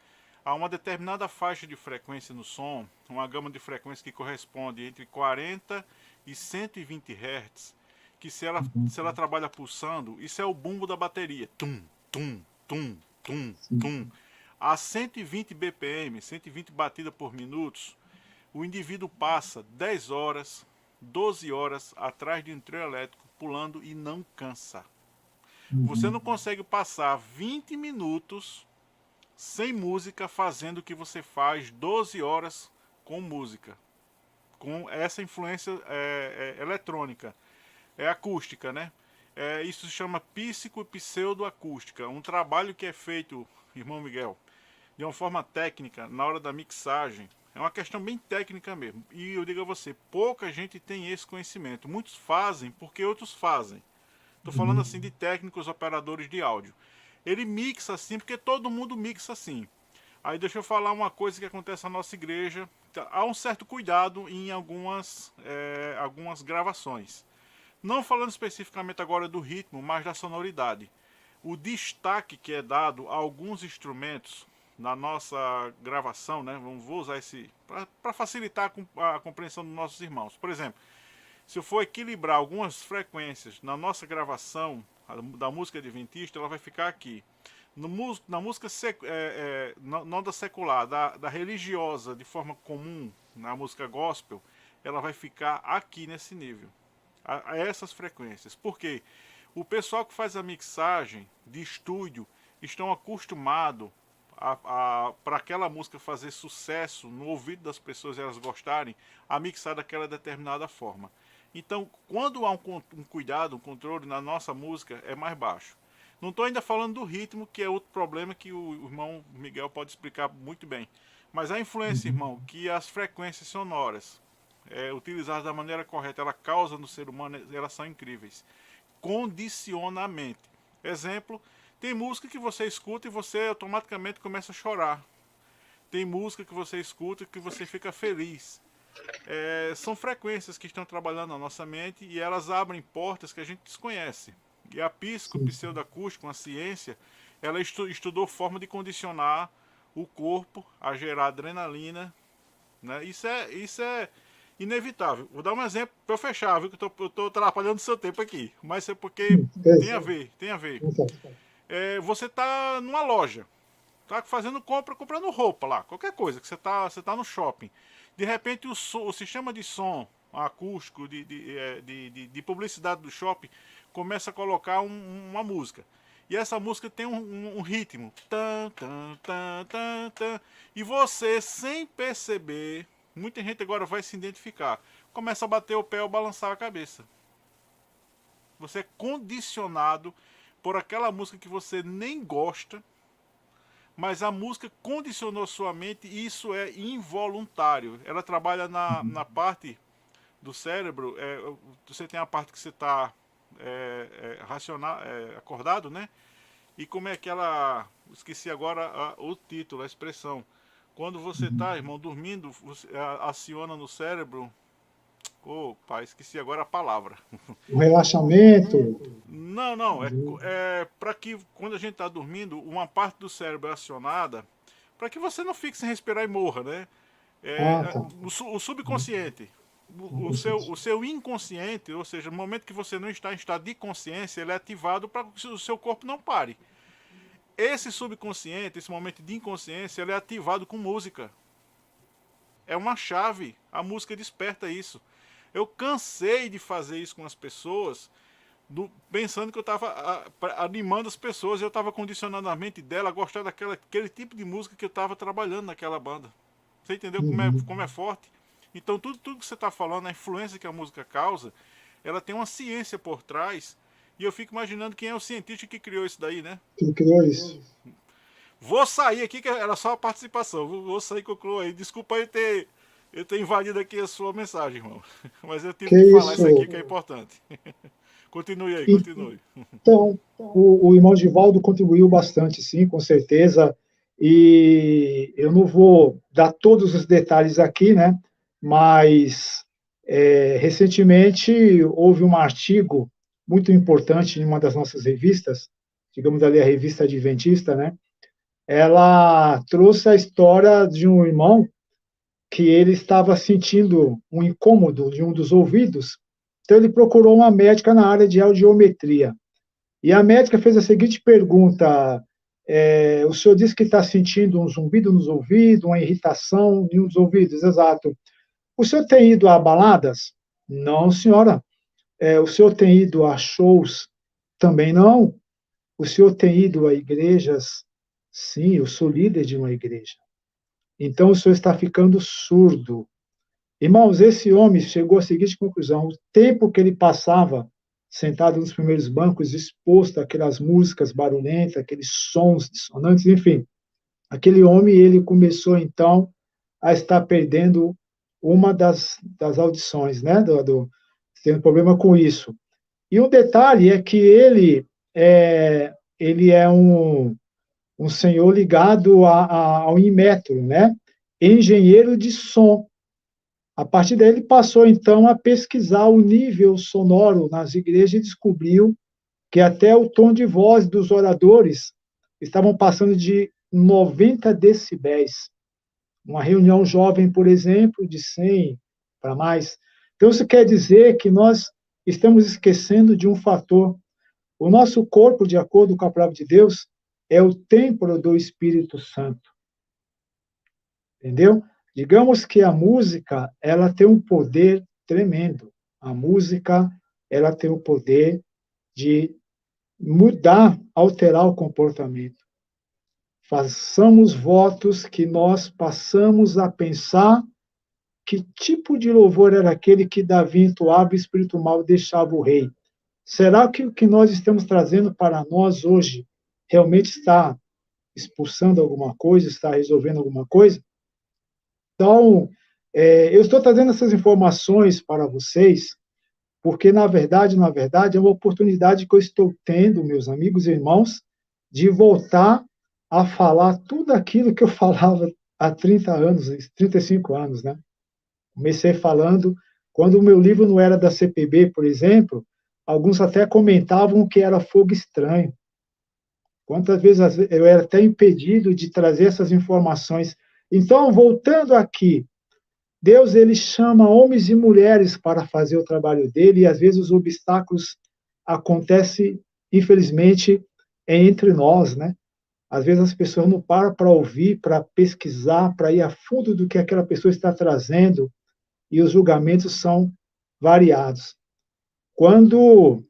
Há uma determinada faixa de frequência no som, uma gama de frequência que corresponde entre 40 e 120 Hz, que se ela trabalha pulsando, isso é o bumbo da bateria. Tum, tum, tum, tum, tum. A 120 BPM, 120 batidas por minutos, o indivíduo passa 10 horas, 12 horas atrás de um trio elétrico pulando e não cansa. Você não consegue passar 20 minutos sem música fazendo o que você faz 12 horas com música. Com essa influência eletrônica. É acústica, né? Isso se chama psico e pseudoacústica. Um trabalho que é feito, irmão Miguel, de uma forma técnica, na hora da mixagem. É uma questão bem técnica mesmo. E eu digo a você, pouca gente tem esse conhecimento. Muitos fazem porque outros fazem. Estou falando assim de técnicos, operadores de áudio. Ele mixa assim porque todo mundo mixa assim. Aí deixa eu falar uma coisa que acontece na nossa igreja. Há um certo cuidado em algumas gravações. Não falando especificamente agora do ritmo, mas da sonoridade. O destaque que é dado a alguns instrumentos na nossa gravação, né? Vou usar esse para facilitar a compreensão dos nossos irmãos. Por exemplo, se eu for equilibrar algumas frequências na nossa gravação da música adventista, ela vai ficar aqui. Na música na onda secular, da religiosa de forma comum, na música gospel, ela vai ficar aqui nesse nível, a essas frequências. Por quê? O pessoal que faz a mixagem de estúdio estão acostumados para aquela música fazer sucesso no ouvido das pessoas e elas gostarem, a mixar daquela determinada forma. Então, quando há um cuidado, um controle na nossa música, é mais baixo. Não estou ainda falando do ritmo, que é outro problema que o irmão Miguel pode explicar muito bem. Mas a influência, Uhum. irmão, que as frequências sonoras utilizadas da maneira correta, ela causa no ser humano, elas são incríveis. Condiciona a mente. Exemplo, tem música que você escuta e você automaticamente começa a chorar. Tem música que você escuta e que você fica feliz. São frequências que estão trabalhando na nossa mente e elas abrem portas que a gente desconhece. E a Sim, sim. psicopseudacústica, uma ciência, ela estudou forma de condicionar o corpo a gerar adrenalina, né? Isso é inevitável. Vou dar um exemplo para eu fechar, viu? Que eu estou atrapalhando o seu tempo aqui. Mas é porque É tem a isso. ver, tem a ver. Então, Você está numa loja, tá fazendo compra, comprando roupa lá, qualquer coisa, que você tá no shopping. De repente o sistema de som acústico, de publicidade do shopping, começa a colocar uma música. E essa música tem um ritmo. Tan, tan, tan, tan, tan, e você, sem perceber, muita gente agora vai se identificar, começa a bater o pé ou balançar a cabeça. Você é condicionado por aquela música que você nem gosta, mas a música condicionou sua mente e isso é involuntário. Ela trabalha na parte do cérebro, você tem a parte que você está racional, acordado, né? E como é que ela. Esqueci agora o título, a expressão. Quando você está, irmão, dormindo, você aciona no cérebro. Ô, pai, esqueci agora a palavra. o relaxamento. Não, não. É para que quando a gente está dormindo, uma parte do cérebro é acionada para que você não fique sem respirar e morra, né? Ah, tá. O subconsciente, Inconsciente. o seu inconsciente, ou seja, no momento que você não está em estado de consciência, ele é ativado para que o seu corpo não pare. Esse subconsciente, esse momento de inconsciência, ele é ativado com música. É uma chave. A música desperta isso. Eu cansei de fazer isso com as pessoas, pensando que eu estava animando as pessoas, eu estava condicionando a mente dela a gostar daquele tipo de música que eu estava trabalhando naquela banda. Você entendeu como é Uhum. forte? Então tudo que você está falando, a influência que a música causa, ela tem uma ciência por trás. E eu fico imaginando quem é o cientista que criou isso daí, né? Quem criou isso? Vou sair aqui, que era só a participação. Vou sair com o Clô aí. Desculpa eu ter invadido aqui a sua mensagem, irmão. Mas eu tive Que que falar isso aqui isso? que é importante. Continue aí, continue. Então, o irmão Givaldo contribuiu bastante, sim, com certeza. E eu não vou dar todos os detalhes aqui, né? Mas recentemente houve um artigo muito importante em uma das nossas revistas, digamos ali a revista Adventista, né? Ela trouxe a história de um irmão que ele estava sentindo um incômodo de um dos ouvidos, então ele procurou uma médica na área de audiometria. E a médica fez a seguinte pergunta: o senhor disse que está sentindo um zumbido nos ouvidos, uma irritação em um dos ouvidos, exato. O senhor tem ido a baladas? Não, senhora. O senhor tem ido a shows? Também não. O senhor tem ido a igrejas? Sim, eu sou líder de uma igreja. Então o senhor está ficando surdo. Irmãos, esse homem chegou à seguinte conclusão: o tempo que ele passava sentado nos primeiros bancos, exposto àquelas músicas barulhentas, aqueles sons dissonantes, enfim, aquele homem, ele começou então a estar perdendo uma das audições, né? Tendo problema com isso. E um detalhe é que ele é um senhor ligado ao Inmetro, né? Engenheiro de som. A partir daí, ele passou, então, a pesquisar o nível sonoro nas igrejas e descobriu que até o tom de voz dos oradores estavam passando de 90 decibéis. Uma reunião jovem, por exemplo, de 100 para mais. Então, isso quer dizer que nós estamos esquecendo de um fator. O nosso corpo, de acordo com a palavra de Deus, é o templo do Espírito Santo. Entendeu? Digamos que a música, ela tem um poder tremendo. A música, ela tem o poder de mudar, alterar o comportamento. Façamos votos que nós passamos a pensar que tipo de louvor era aquele que Davi entoava e o espírito mal deixava o rei? Será que o que nós estamos trazendo para nós hoje realmente está expulsando alguma coisa, está resolvendo alguma coisa? Então, eu estou trazendo essas informações para vocês, porque, na verdade, é uma oportunidade que eu estou tendo, meus amigos e irmãos, de voltar a falar tudo aquilo que eu falava há 30 anos, 35 anos, né? Comecei falando, quando o meu livro não era da CPB, por exemplo, alguns até comentavam que era fogo estranho. Quantas vezes eu era até impedido de trazer essas informações. Então, voltando aqui, Deus ele chama homens e mulheres para fazer o trabalho dele e às vezes os obstáculos acontecem, infelizmente, entre nós, né? Às vezes as pessoas não param para ouvir, para pesquisar, para ir a fundo do que aquela pessoa está trazendo e os julgamentos são variados. Quando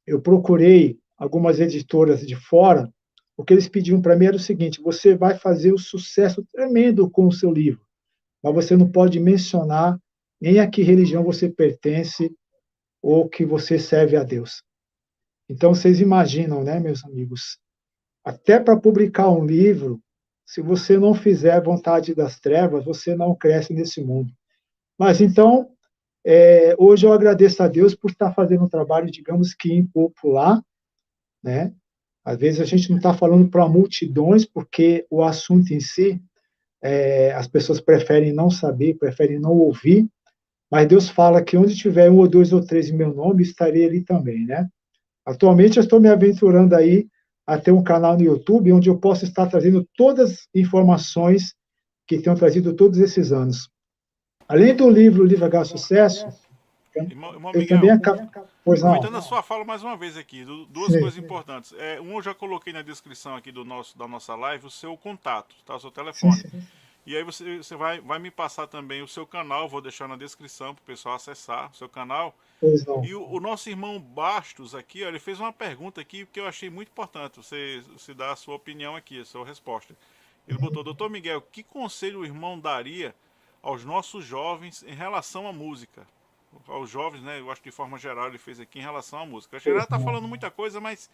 eu procurei algumas editoras de fora, o que eles pediam para mim era o seguinte: você vai fazer um sucesso tremendo com o seu livro, mas você não pode mencionar nem a que religião você pertence ou que você serve a Deus. Então, vocês imaginam, né, meus amigos? Até para publicar um livro, se você não fizer a vontade das trevas, você não cresce nesse mundo. Mas então, hoje eu agradeço a Deus por estar fazendo um trabalho, digamos que impopular, né? Às vezes a gente não está falando para multidões, porque o assunto em si, as pessoas preferem não saber, preferem não ouvir, mas Deus fala que onde tiver um ou dois ou três em meu nome, estarei ali também, né? Atualmente eu estou me aventurando aí a ter um canal no YouTube, onde eu posso estar trazendo todas as informações que tenho trazido todos esses anos. Além do livro, o Livro H Sucesso, Irmão eu também Miguel, acabo... Pois não. aproveitando a sua fala mais uma vez aqui, duas Sim, coisas importantes. Eu já coloquei na descrição aqui da nossa live o seu contato, tá? O seu sim, telefone. sim. E aí você vai me passar também o seu canal, vou deixar na descrição para o pessoal acessar o seu canal. Pois não. E o nosso irmão Bastos aqui, ó, ele fez uma pergunta aqui que eu achei muito importante. Você dá a sua opinião aqui, a sua resposta. Ele botou: Doutor Miguel, que conselho o irmão daria aos nossos jovens em relação à música? Aos jovens, né? Eu acho que de forma geral ele fez aqui em relação à música. Acho que ele já está falando muita coisa, mas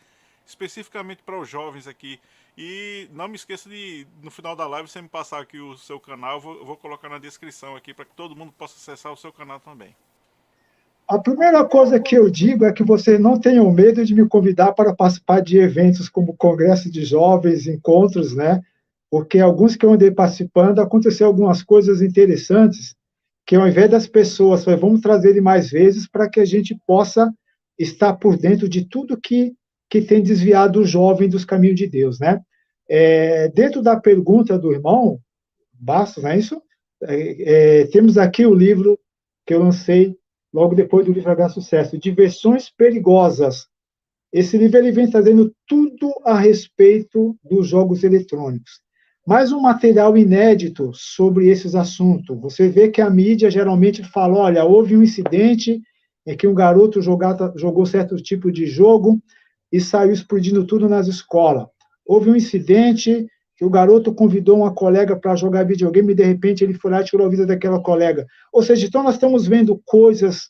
especificamente para os jovens aqui. E não me esqueça de, no final da live, você me passar aqui o seu canal. Eu vou colocar na descrição aqui para que todo mundo possa acessar o seu canal também. A primeira coisa que eu digo é que vocês não tenham medo de me convidar para participar de eventos como Congresso de Jovens, encontros, né? Porque alguns que eu andei participando, aconteceu algumas coisas interessantes, que ao invés das pessoas, vamos trazer ele mais vezes para que a gente possa estar por dentro de tudo que tem desviado o jovem dos caminhos de Deus, né? Dentro da pergunta do irmão Bastos, não é isso? Temos aqui o livro que eu lancei logo depois do livro H Sucesso, Diversões Perigosas. Esse livro ele vem trazendo tudo a respeito dos jogos eletrônicos. Mais um material inédito sobre esses assuntos. Você vê que a mídia geralmente fala: olha, houve um incidente em que um garoto jogou certo tipo de jogo e saiu explodindo tudo nas escolas. Houve um incidente que o garoto convidou uma colega para jogar videogame e, de repente, ele foi lá e tirou a vida daquela colega. Ou seja, então nós estamos vendo coisas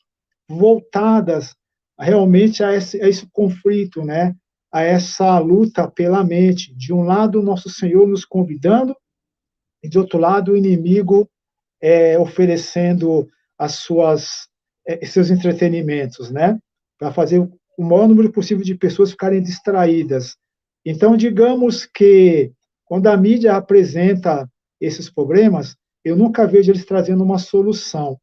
voltadas realmente a esse conflito, né? A essa luta pela mente. De um lado, nosso Senhor nos convidando, e de outro lado, o inimigo oferecendo seus entretenimentos, né? Para fazer o maior número possível de pessoas ficarem distraídas. Então, digamos que quando a mídia apresenta esses problemas, eu nunca vejo eles trazendo uma solução.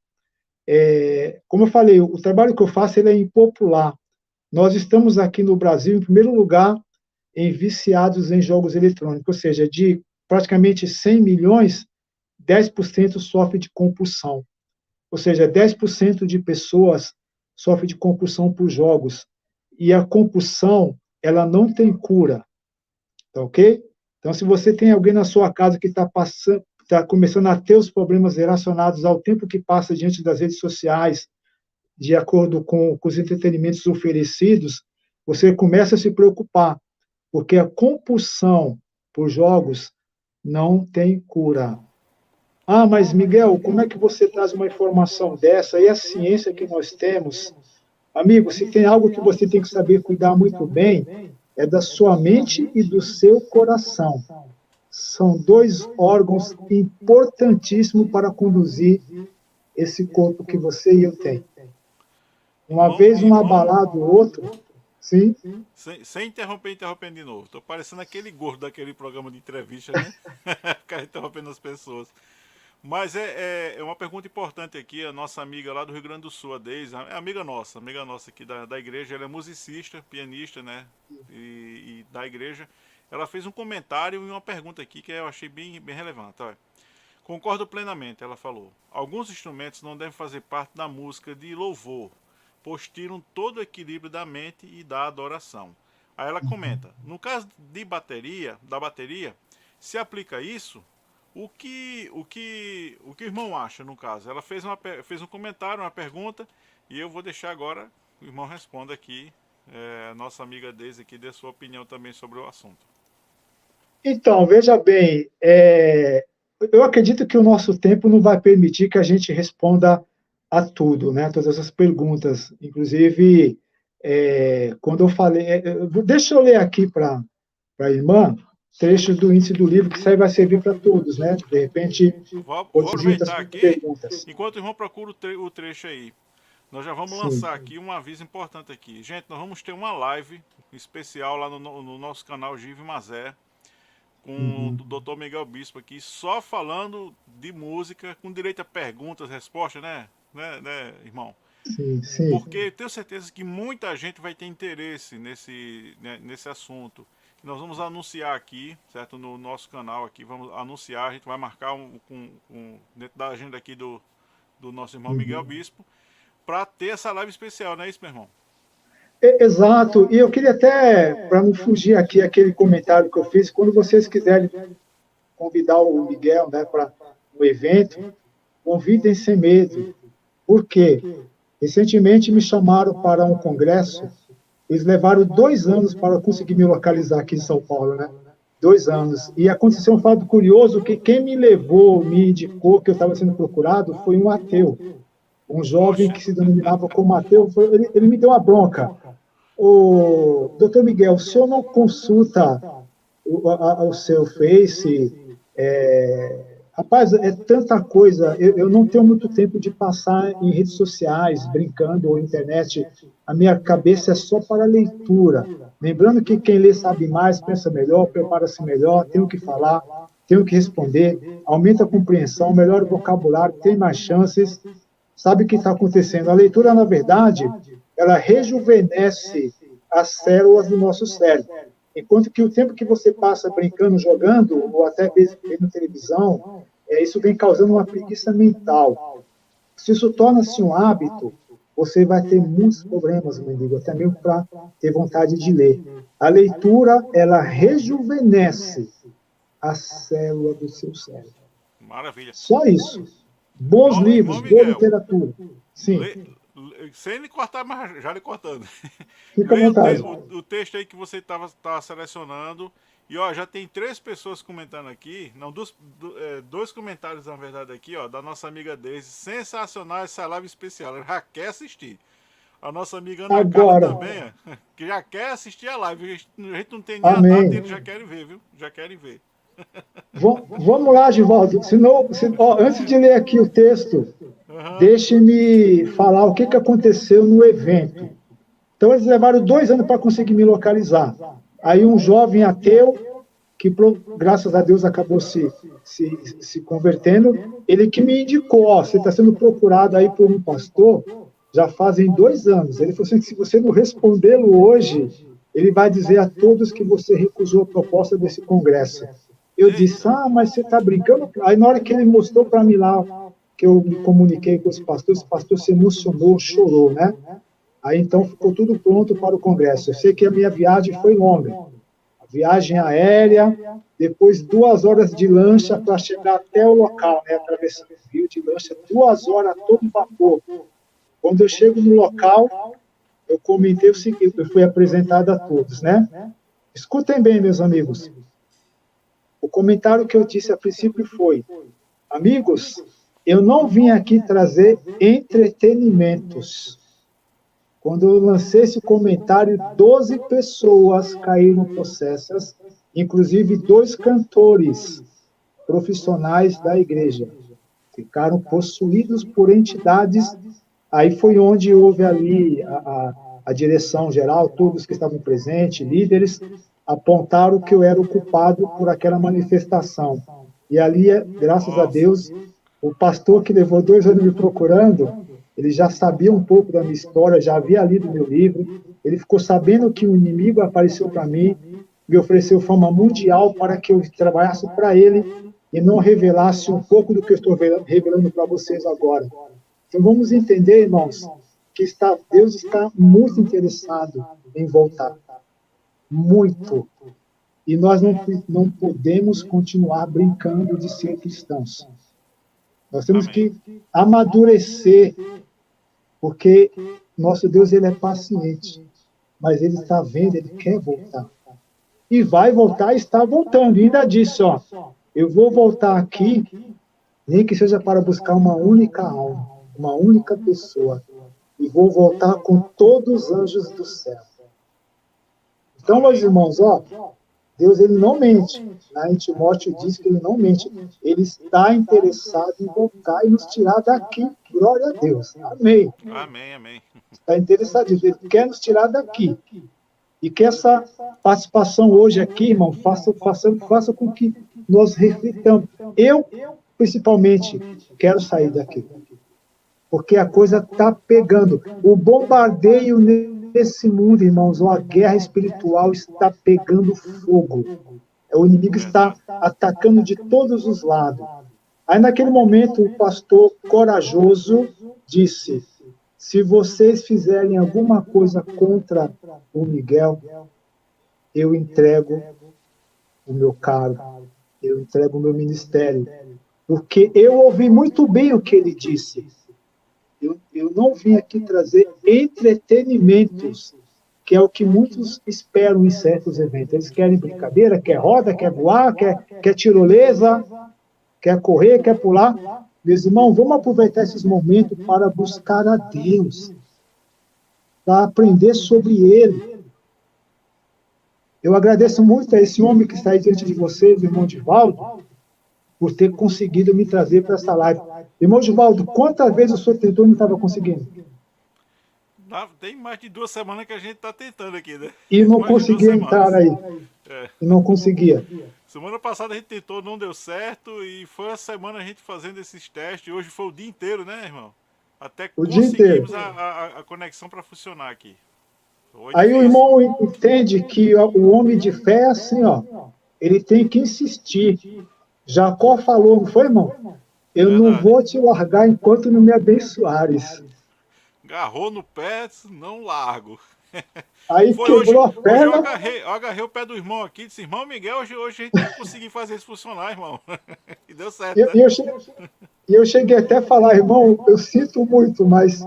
Como eu falei, o trabalho que eu faço ele é impopular. Nós estamos aqui no Brasil, em primeiro lugar, em viciados em jogos eletrônicos, ou seja, de praticamente 100 milhões, 10% sofre de compulsão. Ou seja, 10% de pessoas sofrem de compulsão por jogos. E a compulsão, ela não tem cura. Tá ok? Então, se você tem alguém na sua casa que está começando a ter os problemas relacionados ao tempo que passa diante das redes sociais, de acordo com os entretenimentos oferecidos, você começa a se preocupar, porque a compulsão por jogos não tem cura. Ah, mas Miguel, como é que você traz uma informação dessa? E a ciência que nós temos? Amigo, se tem algo que você tem que saber cuidar muito bem, é da sua mente e do seu coração. São dois órgãos importantíssimos para conduzir esse corpo que você e eu tem. Uma vez um Irmão, abalado, o outro, sim? sem interrompendo de novo. Tô parecendo aquele gordo daquele programa de entrevista, né? Ficar interrompendo as pessoas. Mas é uma pergunta importante aqui. A nossa amiga lá do Rio Grande do Sul, a Deise, é amiga nossa aqui da igreja. Ela é musicista, pianista, né? E da igreja. Ela fez um comentário e uma pergunta aqui que eu achei bem relevante. Olha. Concordo plenamente, ela falou. Alguns instrumentos não devem fazer parte da música de louvor, pois tiram todo o equilíbrio da mente e da adoração. Aí ela comenta: no caso da bateria, se aplica isso, o que o irmão acha no caso? Ela fez um comentário, uma pergunta, e eu vou deixar agora o irmão responda aqui, nossa amiga Deise aqui, dê sua opinião também sobre o assunto. Então, veja bem, eu acredito que o nosso tempo não vai permitir que a gente responda a tudo, né? Todas essas perguntas. Inclusive, quando eu falei. Deixa eu ler aqui para a irmã trecho do índice do livro, que isso aí vai servir para todos, né? De repente, Vou pode surgir aproveitar outras aqui, perguntas. enquanto o irmão procura o trecho aí. Nós já vamos Sim. lançar aqui um aviso importante aqui. Gente, nós vamos ter uma live especial lá no nosso canal Give Mazé, com o Uhum. Dr. Miguel Bispo aqui, só falando de música, com direito a perguntas, respostas, né, irmão? Sim, sim. Porque eu tenho certeza que muita gente vai ter interesse nesse assunto. Nós vamos anunciar aqui, certo? No nosso canal aqui, vamos anunciar, a gente vai marcar dentro da agenda aqui do nosso irmão Miguel Uhum. Bispo, para ter essa live especial, não é isso, meu irmão? Exato, e eu queria até, para não fugir aqui, aquele comentário que eu fiz, quando vocês quiserem convidar o Miguel, né, para o evento, convidem sem medo. Por quê? Recentemente me chamaram para um congresso, eles levaram 2 anos para conseguir me localizar aqui em São Paulo, né? 2 anos. E aconteceu um fato curioso que quem me levou, me indicou que eu estava sendo procurado foi um ateu. Um jovem Oxe, que se denominava como ateu, ele me deu uma bronca. O doutor Miguel, o senhor não consulta o seu Face? Rapaz, é tanta coisa. Eu não tenho muito tempo de passar em redes sociais, brincando, ou internet. A minha cabeça é só para leitura. Lembrando que quem lê sabe mais, pensa melhor, prepara-se melhor, tem o que falar, tem o que responder, aumenta a compreensão, melhora o vocabulário, tem mais chances. Sabe o que está acontecendo? A leitura, na verdade, ela rejuvenesce as células do nosso cérebro. Enquanto que o tempo que você passa brincando, jogando, ou até vendo televisão, isso vem causando uma preguiça mental. Se isso torna-se um hábito, você vai ter muitos problemas, meu amigo, até mesmo para ter vontade de ler. A leitura, ela rejuvenesce a célula do seu cérebro. maravilha. Só isso. Bons Irmão livros, boa Miguel, literatura. Sim, sem lhe cortar, mas já lhe cortando. fica à Leia vontade. o texto aí que você tá selecionando. E ó, já tem 3 pessoas comentando aqui. Não, dois comentários, na verdade, aqui, ó, da nossa amiga Deise. Sensacional essa live especial. Ela já quer assistir. A nossa amiga Ana Carla Agora, também, ó, que já quer assistir a live. A gente não tem nem a data e eles amém. já querem ver, viu? Já querem ver. Vamos lá, Givaldo. Antes de ler aqui o texto, Aham. deixe-me falar o que aconteceu no evento. Então, eles levaram 2 anos para conseguir me localizar. Aí, um jovem ateu, que graças a Deus acabou se convertendo, ele que me indicou: ó, você está sendo procurado aí por um pastor, já fazem 2 anos. Ele falou assim: que se você não respondê-lo hoje, ele vai dizer a todos que você recusou a proposta desse congresso. Eu disse: Eita. ah, mas você está brincando? Aí, na hora que ele mostrou para mim lá, que eu me comuniquei com esse pastor se emocionou, chorou, né? Aí, então, ficou tudo pronto para o congresso. Eu sei que a minha viagem foi longa. A viagem aérea, depois 2 horas de lancha para chegar até o local, né? Atravessando o rio de lancha, 2 horas a todo vapor. Quando eu chego no local, eu comentei o seguinte, eu fui apresentado a todos, né? Escutem bem, meus amigos. O comentário que eu disse a princípio foi: Amigos, eu não vim aqui trazer entretenimentos. Quando eu lancei esse comentário, 12 pessoas caíram possessas, inclusive 2 cantores profissionais da igreja. Ficaram possuídos por entidades. Aí foi onde houve ali a direção geral, todos que estavam presentes, líderes, apontaram que eu era o culpado por aquela manifestação. E ali, graças a Deus, o pastor que levou 2 anos me procurando, ele já sabia um pouco da minha história, já havia lido meu livro, ele ficou sabendo que o inimigo apareceu para mim, me ofereceu fama mundial para que eu trabalhasse para ele e não revelasse um pouco do que eu estou revelando para vocês agora. Então vamos entender, irmãos, que Deus está muito interessado em voltar. Muito. E nós não podemos continuar brincando de ser cristãos. Nós temos que amadurecer, porque nosso Deus, ele é paciente, mas ele está vendo, ele quer voltar. E vai voltar e está voltando. E ainda disse, ó, eu vou voltar aqui, nem que seja para buscar uma única alma, uma única pessoa, e vou voltar com todos os anjos do céu. Então, meus irmãos, ó, Deus, ele não mente. Em Timóteo diz que ele não mente. Ele está interessado em voltar e nos tirar daqui. Glória a Deus. Amém. Amém, amém. Está interessado. Ele quer nos tirar daqui. E que essa participação hoje aqui, irmão, faça com que nós reflitamos. Eu, principalmente, quero sair daqui. Porque a coisa está pegando. O bombardeio nesse mundo, irmãos, a guerra espiritual está pegando fogo. O inimigo está atacando de todos os lados. Aí, naquele momento, o pastor corajoso disse, se vocês fizerem alguma coisa contra o Miguel, eu entrego o meu cargo, eu entrego o meu ministério. Porque eu ouvi muito bem o que ele disse. Eu não vim aqui trazer entretenimentos, que é o que muitos esperam em certos eventos. Eles querem brincadeira, quer roda, quer voar, quer tirolesa, quer correr, quer pular. Meus irmãos, vamos aproveitar esses momentos para buscar a Deus, para aprender sobre Ele. Eu agradeço muito a esse homem que está aí diante de vocês, o irmão Divaldo, por ter conseguido me trazer para essa live. Irmão Divaldo, quantas vezes o senhor tentou e não estava conseguindo? Tem mais de 2 semanas que a gente está tentando aqui, né? E não conseguia entrar aí. E não conseguia. Semana passada a gente tentou, não deu certo, e foi a semana a gente fazendo esses testes. Hoje foi o dia inteiro, né, irmão? Até conseguimos a conexão para funcionar aqui. Aí o irmão entende que o homem de fé é assim, ó. Ele tem que insistir. Jacó falou, não foi, irmão? Eu não vou te largar enquanto não me abençoares. Agarrou no pé, não largo. Aí foi quebrou hoje, a perna. Eu agarrei o pé do irmão aqui e disse, irmão Miguel, hoje a gente tem que conseguir fazer isso funcionar, irmão. E deu certo. E eu cheguei até a falar, irmão, eu sinto muito, mas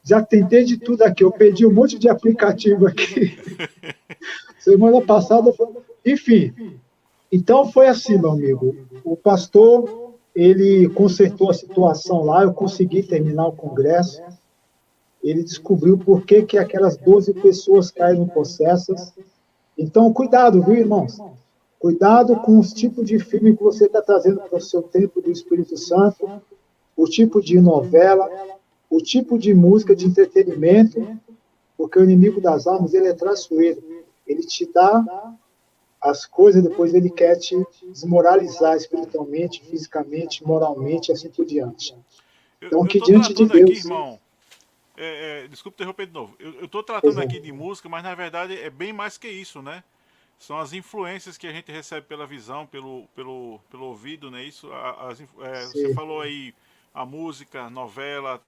já tentei de tudo aqui. Eu pedi um monte de aplicativo aqui. Semana passada, enfim. Então foi assim, meu amigo. O pastor, ele consertou a situação lá, eu consegui terminar o congresso. Ele descobriu por que aquelas 12 pessoas caíram possessas. Então, cuidado, viu, irmãos? Cuidado com os tipos de filme que você está trazendo para o seu tempo do Espírito Santo, o tipo de novela, o tipo de música de entretenimento, porque o inimigo das almas, ele é traiçoeiro. Ele te dá as coisas, depois ele quer te desmoralizar espiritualmente, fisicamente, moralmente, assim por diante. Então, que diante de Deus... Aqui, irmão, desculpa interromper de novo. Eu estou tratando aqui de música, mas na verdade é bem mais que isso, né? São as influências que a gente recebe pela visão, pelo ouvido, né? Isso, você falou aí a música, novela,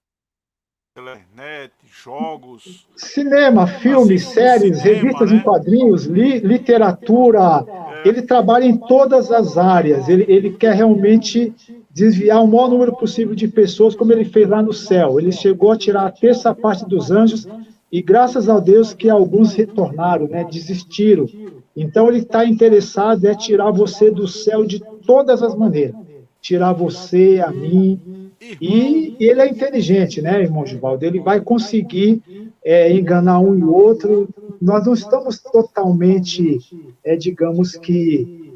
internet, jogos... Cinema, filmes, séries, revistas em quadrinhos, literatura. Ele trabalha em todas as áreas. Ele quer realmente desviar o maior número possível de pessoas, como ele fez lá no céu. Ele chegou a tirar a terça parte dos anjos e graças a Deus que alguns retornaram, né, desistiram. Então ele está interessado em tirar você do céu de todas as maneiras. tirar você, a mim. Irmão, E ele é inteligente, né, irmão Givaldo? Ele vai conseguir enganar um e outro. Nós não estamos totalmente, digamos que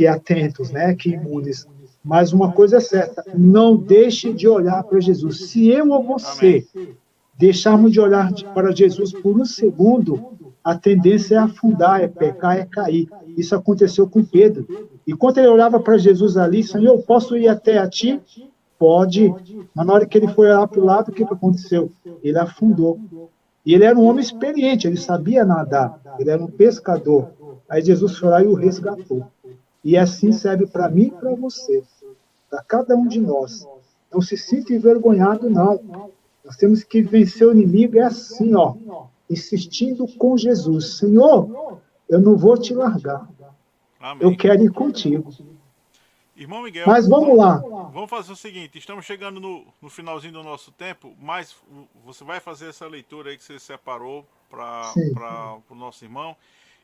atentos, né, que imunes. Mas uma coisa é certa, não deixe de olhar para Jesus. Se eu ou amém. você deixarmos de olhar para Jesus por um segundo, a tendência é afundar, é pecar, é cair. Isso aconteceu com Pedro. E quando ele olhava para Jesus ali, Senhor, eu posso ir até a ti? Pode. Mas na hora que ele foi lá para o lado, o que aconteceu? Ele afundou. E ele era um homem experiente, ele sabia nadar, ele era um pescador. Aí Jesus foi lá e o resgatou. E assim serve para mim e para você, para cada um de nós. Não se sinta envergonhado, não. Nós temos que vencer o inimigo, é assim, ó, insistindo com Jesus. Senhor, eu não vou te largar, eu Amém. quero ir contigo. Irmão Miguel, Mas vamos lá. vamos fazer o seguinte, estamos chegando no finalzinho do nosso tempo, mas você vai fazer essa leitura aí que você separou Sim, para o nosso irmão.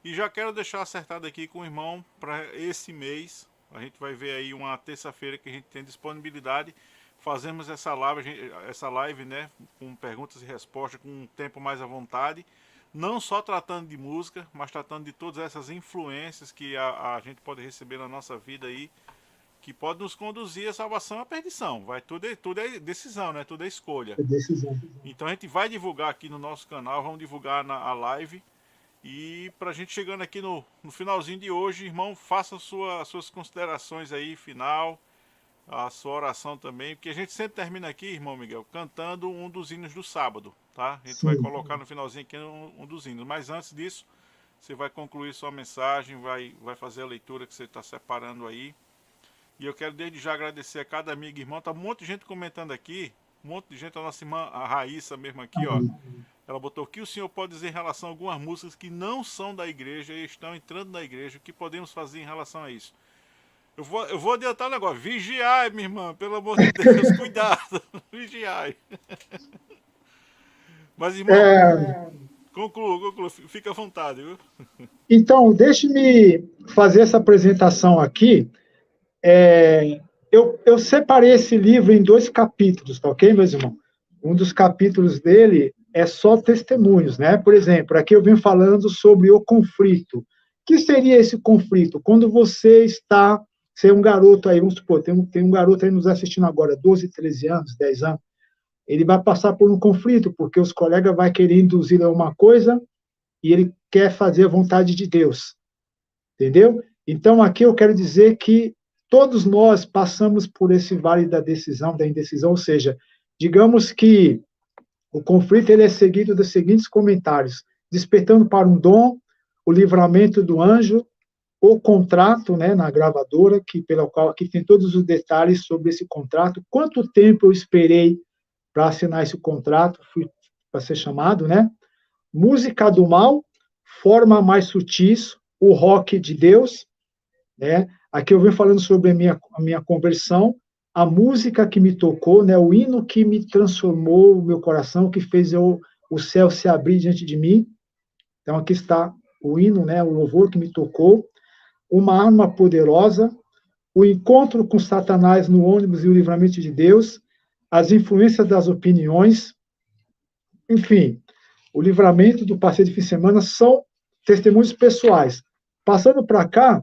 E já quero deixar acertado aqui com o irmão para esse mês. A gente vai ver aí uma terça-feira que a gente tem disponibilidade. Fazemos essa live, né, com perguntas e respostas, com um tempo mais à vontade. Não só tratando de música, mas tratando de todas essas influências que a gente pode receber na nossa vida aí, que pode nos conduzir à salvação ou à perdição. Tudo é decisão, né? Tudo é escolha. é decisão. Então a gente vai divulgar aqui no nosso canal, vamos divulgar a live. E para a gente chegando aqui no finalzinho de hoje, irmão, faça suas considerações aí, final, a sua oração também, porque a gente sempre termina aqui, irmão Miguel, cantando um dos hinos do sábado, tá? A gente vai Sim. colocar no finalzinho aqui um dos hinos. Mas antes disso, você vai concluir sua mensagem, vai fazer a leitura que você está separando aí. E eu quero desde já agradecer a cada amigo e irmão. Tá um monte de gente comentando aqui. Um monte de gente. A nossa irmã, a Raíssa mesmo aqui, ó. Ela botou: o que o senhor pode dizer em relação a algumas músicas que não são da igreja e estão entrando na igreja? O que podemos fazer em relação a isso? Eu vou adiantar o negócio. Vigiai, minha irmã. Pelo amor de Deus, cuidado. Vigiai. Mas, irmão, conclua. Fica à vontade, viu? Então, deixe-me fazer essa apresentação aqui. Eu separei esse livro em 2 capítulos, tá ok, meus irmãos? Um dos capítulos dele é só testemunhos, né? Por exemplo, aqui eu venho falando sobre o conflito. O que seria esse conflito? Quando você é um garoto aí, vamos supor, tem um garoto aí nos assistindo agora, 12, 13 anos, 10 anos, ele vai passar por um conflito, porque os colegas vão querer induzir a uma coisa e ele quer fazer a vontade de Deus, entendeu? Então, aqui eu quero dizer que todos nós passamos por esse vale da decisão, da indecisão, ou seja, digamos que o conflito ele é seguido dos seguintes comentários: despertando para um dom, o livramento do anjo, o contrato, né, na gravadora, pelo qual aqui tem todos os detalhes sobre esse contrato, quanto tempo eu esperei para assinar esse contrato, fui para ser chamado, né? Música do mal, forma mais sutis, o rock de Deus, né? Aqui eu venho falando sobre a minha conversão, a música que me tocou, né? O hino que me transformou o meu coração, que fez o céu se abrir diante de mim. Então aqui está o hino, né? O louvor que me tocou, uma arma poderosa, o encontro com Satanás no ônibus e o livramento de Deus, as influências das opiniões, enfim, o livramento do passeio de fim de semana são testemunhos pessoais. Passando para cá,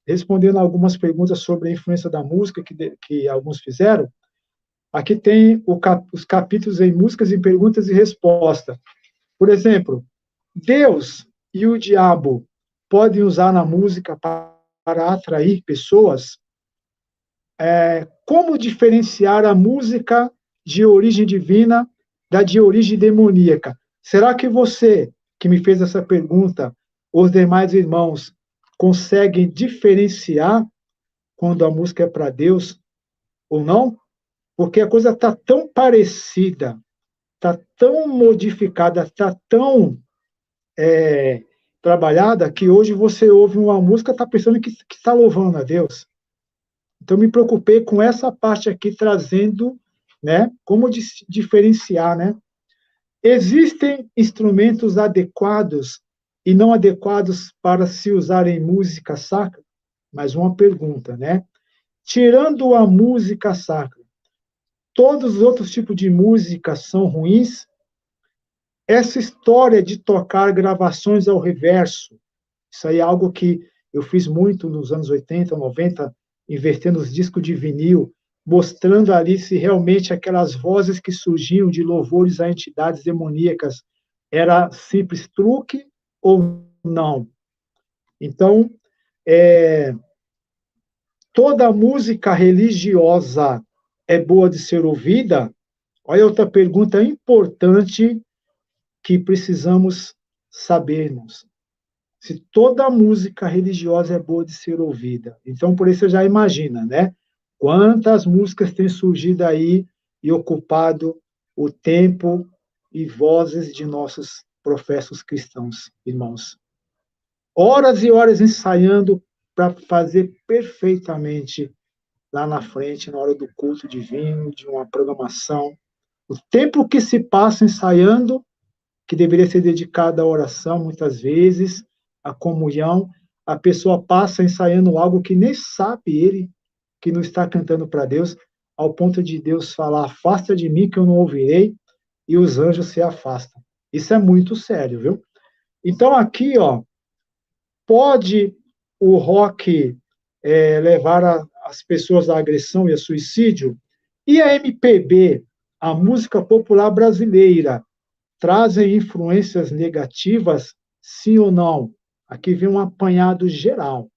respondendo algumas perguntas sobre a influência da música que alguns fizeram, aqui tem os capítulos em músicas e perguntas e respostas. Por exemplo, Deus e o diabo podem usar na música para atrair pessoas? Como diferenciar a música de origem divina da de origem demoníaca? Será que você, que me fez essa pergunta, os demais irmãos, conseguem diferenciar quando a música é para Deus ou não? Porque a coisa está tão parecida, está tão modificada, está tão trabalhada, que hoje você ouve uma música e está pensando que está louvando a Deus. Então, me preocupei com essa parte aqui, trazendo, né, como diferenciar, né? Existem instrumentos adequados e não adequados para se usar em música sacra? Mais uma pergunta, né? tirando a música sacra, todos os outros tipos de música são ruins? Essa história de tocar gravações ao reverso, isso aí é algo que eu fiz muito nos anos 80, 90, invertendo os discos de vinil, mostrando ali se realmente aquelas vozes que surgiam de louvores a entidades demoníacas era simples truque ou não. Então, toda música religiosa é boa de ser ouvida? Olha outra pergunta importante que precisamos sabermos. Se toda música religiosa é boa de ser ouvida. Então, por isso você já imagina, né? Quantas músicas têm surgido aí e ocupado o tempo e vozes de nossos professos cristãos, irmãos. Horas e horas ensaiando para fazer perfeitamente lá na frente, na hora do culto divino, de uma programação. O tempo que se passa ensaiando, que deveria ser dedicado à oração, muitas vezes, à comunhão, a pessoa passa ensaiando algo que nem sabe ele, que não está cantando para Deus, ao ponto de Deus falar: afasta de mim que eu não ouvirei, e os anjos se afastam. Isso é muito sério, viu? Então, aqui, ó, pode o rock levar as pessoas à agressão e a suicídio? E a MPB, a música popular brasileira, trazem influências negativas, sim ou não? Aqui vem um apanhado geral.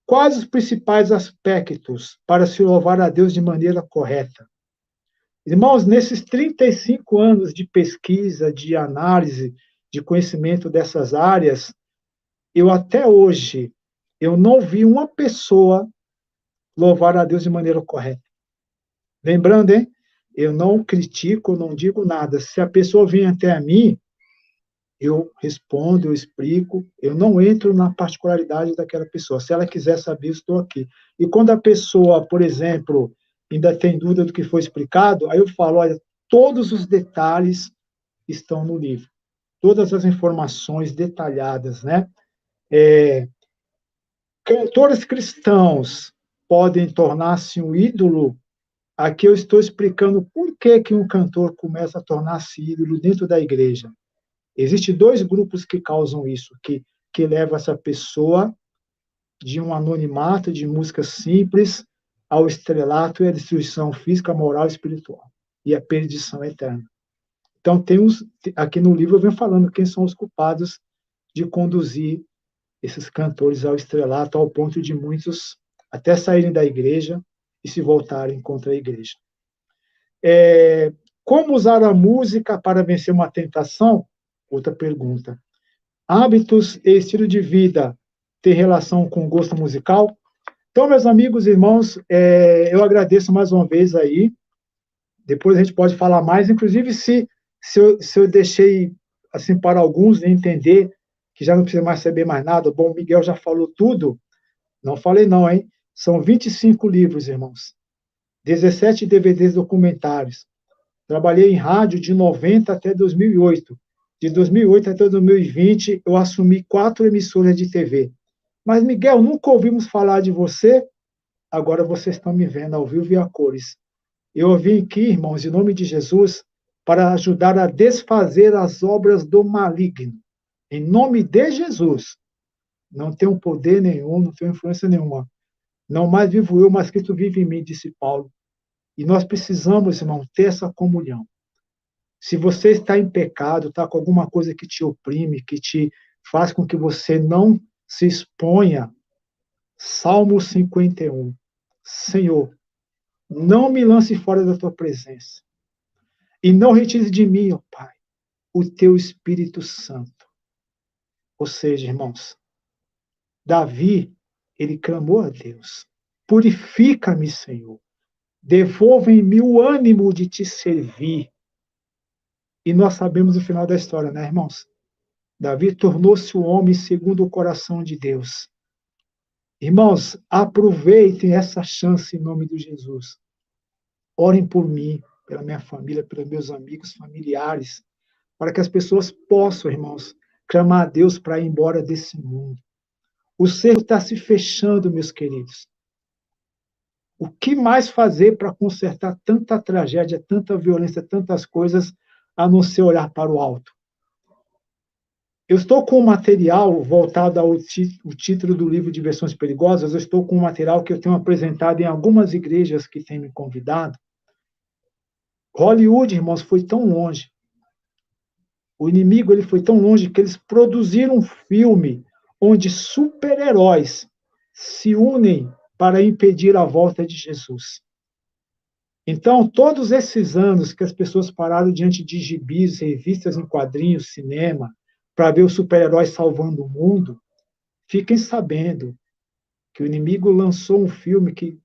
Quais os principais aspectos para se louvar a Deus de maneira correta? Irmãos, nesses 35 anos de pesquisa, de análise, de conhecimento dessas áreas, eu até hoje, eu não vi uma pessoa louvar a Deus de maneira correta. Lembrando, hein? Eu não critico, não digo nada. Se a pessoa vem até a mim, eu respondo, eu explico, eu não entro na particularidade daquela pessoa. Se ela quiser saber, eu estou aqui. E quando a pessoa, por exemplo, ainda tem dúvida do que foi explicado, aí eu falo: olha, todos os detalhes estão no livro. Todas as informações detalhadas, né? Cantores cristãos podem tornar-se um ídolo. Aqui eu estou explicando por que um cantor começa a tornar-se ídolo dentro da igreja. Existem dois grupos que causam isso, que levam essa pessoa de um anonimato, de música simples, ao estrelato e à destruição física, moral e espiritual, e a perdição eterna. Então, aqui no livro eu venho falando quem são os culpados de conduzir esses cantores ao estrelato, ao ponto de muitos até saírem da igreja e se voltarem contra a igreja. Como usar a música para vencer uma tentação? Outra pergunta. Hábitos e estilo de vida têm relação com gosto musical? Então, meus amigos e irmãos, eu agradeço mais uma vez aí. Depois a gente pode falar mais, inclusive se eu deixei assim para alguns entender que já não precisa mais saber mais nada. Bom, o Miguel já falou tudo. Não falei não, hein? São 25 livros, irmãos. 17 DVDs documentários. Trabalhei em rádio de 90 até 2008. De 2008 até 2020, eu assumi 4 emissoras de TV. Mas, Miguel, nunca ouvimos falar de você. Agora vocês estão me vendo ao vivo e a cores. Eu vim aqui, irmãos, em nome de Jesus, para ajudar a desfazer as obras do maligno. Em nome de Jesus. Não tenho poder nenhum, não tenho influência nenhuma. Não mais vivo eu, mas Cristo vive em mim, disse Paulo. E nós precisamos, irmão, ter essa comunhão. Se você está em pecado, está com alguma coisa que te oprime, que te faz com que você não se exponha, Salmo 51. Senhor, não me lance fora da tua presença. E não retire de mim, ó Pai, o teu Espírito Santo. Ou seja, irmãos, Davi, ele clamou a Deus: purifica-me, Senhor. Devolve-me o ânimo de te servir. E nós sabemos o final da história, né, irmãos? Davi tornou-se o homem segundo o coração de Deus. Irmãos, aproveitem essa chance em nome de Jesus. Orem por mim, pela minha família, pelos meus amigos, familiares, para que as pessoas possam, irmãos, clamar a Deus para ir embora desse mundo. O cerco está se fechando, meus queridos. O que mais fazer para consertar tanta tragédia, tanta violência, tantas coisas, a não ser olhar para o alto? Eu estou com um material voltado ao título do livro Diversões Perigosas, eu estou com um material que eu tenho apresentado em algumas igrejas que têm me convidado. Hollywood, irmãos, foi tão longe. O inimigo ele foi tão longe que eles produziram um filme onde super-heróis se unem para impedir a volta de Jesus. Então, todos esses anos que as pessoas pararam diante de gibis, revistas em quadrinhos, cinema, para ver os super-heróis salvando o mundo, fiquem sabendo que o inimigo lançou um filme que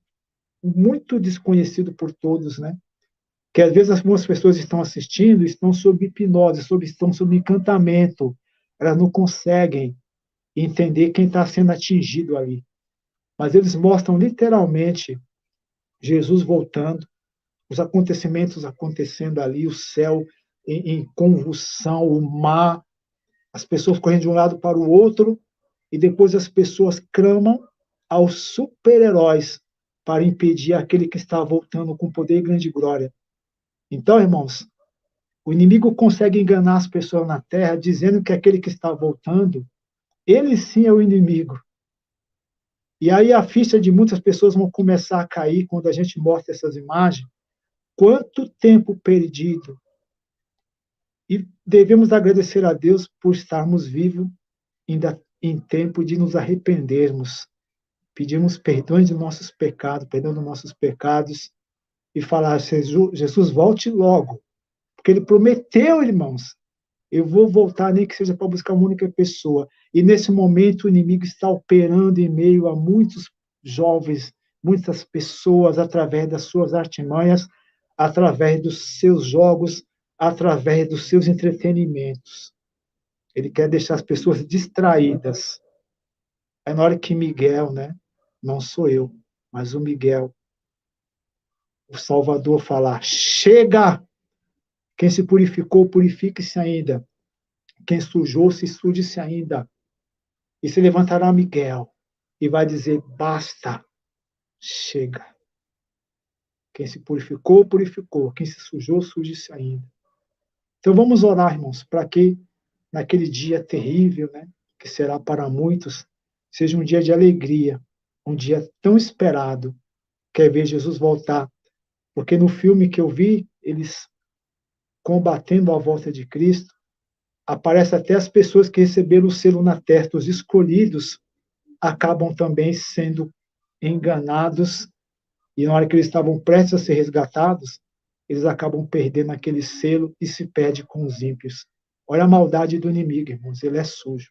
muito desconhecido por todos, né? Que às vezes algumas pessoas estão assistindo, estão sob hipnose, estão sob encantamento, elas não conseguem entender quem está sendo atingido ali. Mas eles mostram literalmente Jesus voltando, os acontecimentos acontecendo ali, o céu em convulsão, o mar, as pessoas correndo de um lado para o outro, e depois as pessoas clamam aos super-heróis para impedir aquele que está voltando com poder e grande glória. Então, irmãos, o inimigo consegue enganar as pessoas na terra, dizendo que aquele que está voltando, ele sim é o inimigo. E aí a ficha de muitas pessoas vão começar a cair quando a gente mostra essas imagens. Quanto tempo perdido. E devemos agradecer a Deus por estarmos vivos ainda em tempo de nos arrependermos, pedirmos perdão de nossos pecados, perdão dos nossos pecados, e falar, Jesus, volte logo, porque ele prometeu, irmãos, eu vou voltar, nem que seja para buscar uma única pessoa. E nesse momento o inimigo está operando em meio a muitos jovens, muitas pessoas, através das suas artimanhas, através dos seus jogos, através dos seus entretenimentos. Ele quer deixar as pessoas distraídas. É na hora que Miguel, né? Não sou eu, mas o Miguel, o Salvador, falar: chega! Quem se purificou, purifique-se ainda. Quem sujou, se suje-se ainda. E se levantará Miguel e vai dizer: basta, chega. Quem se purificou, purificou. Quem se sujou, suje-se ainda. Então vamos orar, irmãos, para que naquele dia terrível, né, que será para muitos, seja um dia de alegria, um dia tão esperado, que é ver Jesus voltar. Porque no filme que eu vi, eles combatendo a volta de Cristo, aparece até as pessoas que receberam o selo na testa, os escolhidos, acabam também sendo enganados, e na hora que eles estavam prestes a ser resgatados, eles acabam perdendo aquele selo e se perde com os ímpios. Olha a maldade do inimigo, irmãos, ele é sujo.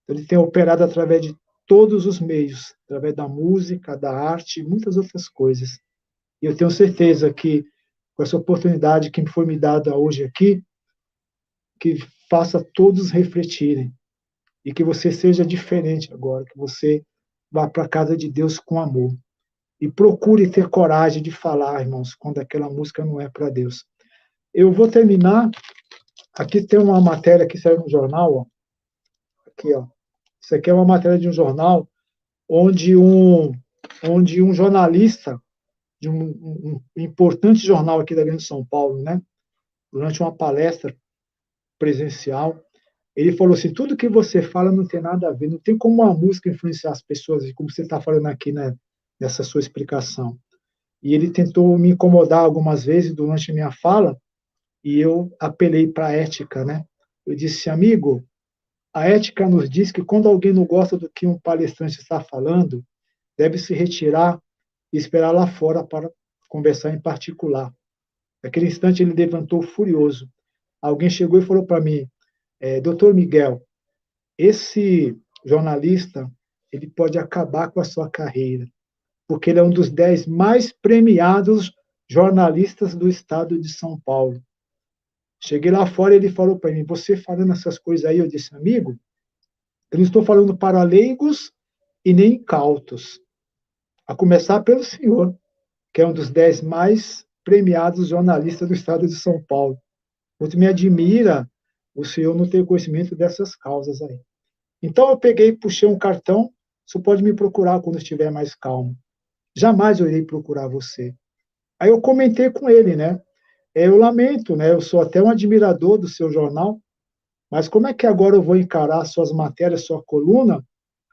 Ele tem operado através de todos os meios, através da música, da arte e muitas outras coisas. E eu tenho certeza que, com essa oportunidade que foi me dada hoje aqui, que faça todos refletirem e que você seja diferente agora, que você vá para a casa de Deus com amor. E procure ter coragem de falar, irmãos, quando aquela música não é para Deus. Eu vou terminar. Aqui tem uma matéria que saiu no jornal. Ó. Aqui, ó. Isso aqui é uma matéria de um jornal onde um jornalista de um importante jornal aqui da Grande São Paulo, né, durante uma palestra presencial, ele falou assim: tudo que você fala não tem nada a ver, não tem como uma música influenciar as pessoas, como você está falando aqui, né, nessa sua explicação. E ele tentou me incomodar algumas vezes durante a minha fala, e eu apelei para a ética, né? Eu disse: amigo, a ética nos diz que quando alguém não gosta do que um palestrante está falando, deve se retirar e esperar lá fora para conversar em particular. Naquele instante ele levantou furioso. Alguém chegou e falou para mim: doutor Miguel, esse jornalista ele pode acabar com a sua carreira, porque ele é um dos 10 mais premiados jornalistas do estado de São Paulo. Cheguei lá fora e ele falou para mim: você falando essas coisas aí? Eu disse: amigo, eu não estou falando para leigos e nem incautos, a começar pelo senhor, que é um dos 10 mais premiados jornalistas do estado de São Paulo. Muito me admira o senhor não ter conhecimento dessas causas aí. Então eu peguei, puxei um cartão, você pode me procurar quando estiver mais calmo. jamais eu irei procurar você. Aí eu comentei com ele, né? Eu lamento, né? Eu sou até um admirador do seu jornal, mas como é que agora eu vou encarar suas matérias, sua coluna,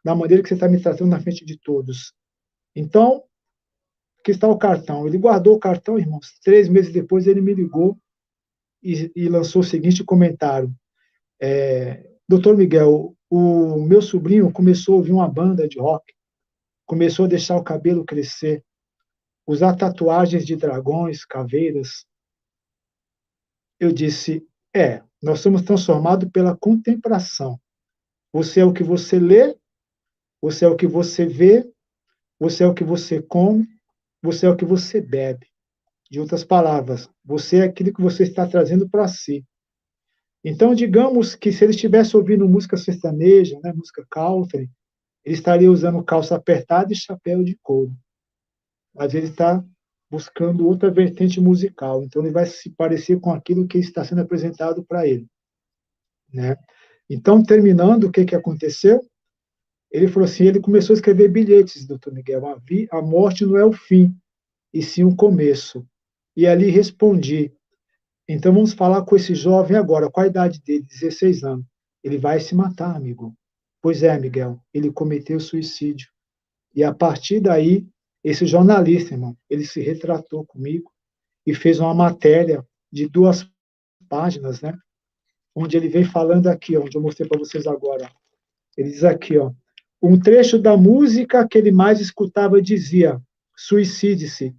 da maneira que você está me tratando na frente de todos? Então, aqui está o cartão. Ele guardou o cartão, irmãos. 3 meses depois ele me ligou e lançou o seguinte comentário. Doutor Miguel, o meu sobrinho começou a ouvir uma banda de rock, começou a deixar o cabelo crescer, usar tatuagens de dragões, caveiras. Eu disse, nós somos transformados pela contemplação. Você é o que você lê, você é o que você vê, você é o que você come, você é o que você bebe. De outras palavras, você é aquilo que você está trazendo para si. Então, digamos que se ele estivesse ouvindo música sertaneja, né, música country, ele estaria usando calça apertada e chapéu de couro. Mas ele está buscando outra vertente musical. Então, ele vai se parecer com aquilo que está sendo apresentado para ele, né? Então, terminando, o que aconteceu? Ele falou assim, ele começou a escrever bilhetes, doutor Miguel, a morte não é o fim, e sim o começo. E ali respondi, então vamos falar com esse jovem agora, qual a idade dele? 16 anos. Ele vai se matar, amigo. Pois é, Miguel, ele cometeu suicídio. E a partir daí, esse jornalista, irmão, ele se retratou comigo e fez uma matéria de 2 páginas, né? Onde ele vem falando aqui, onde eu mostrei para vocês agora. Ele diz aqui, ó, um trecho da música que ele mais escutava dizia: suicide-se.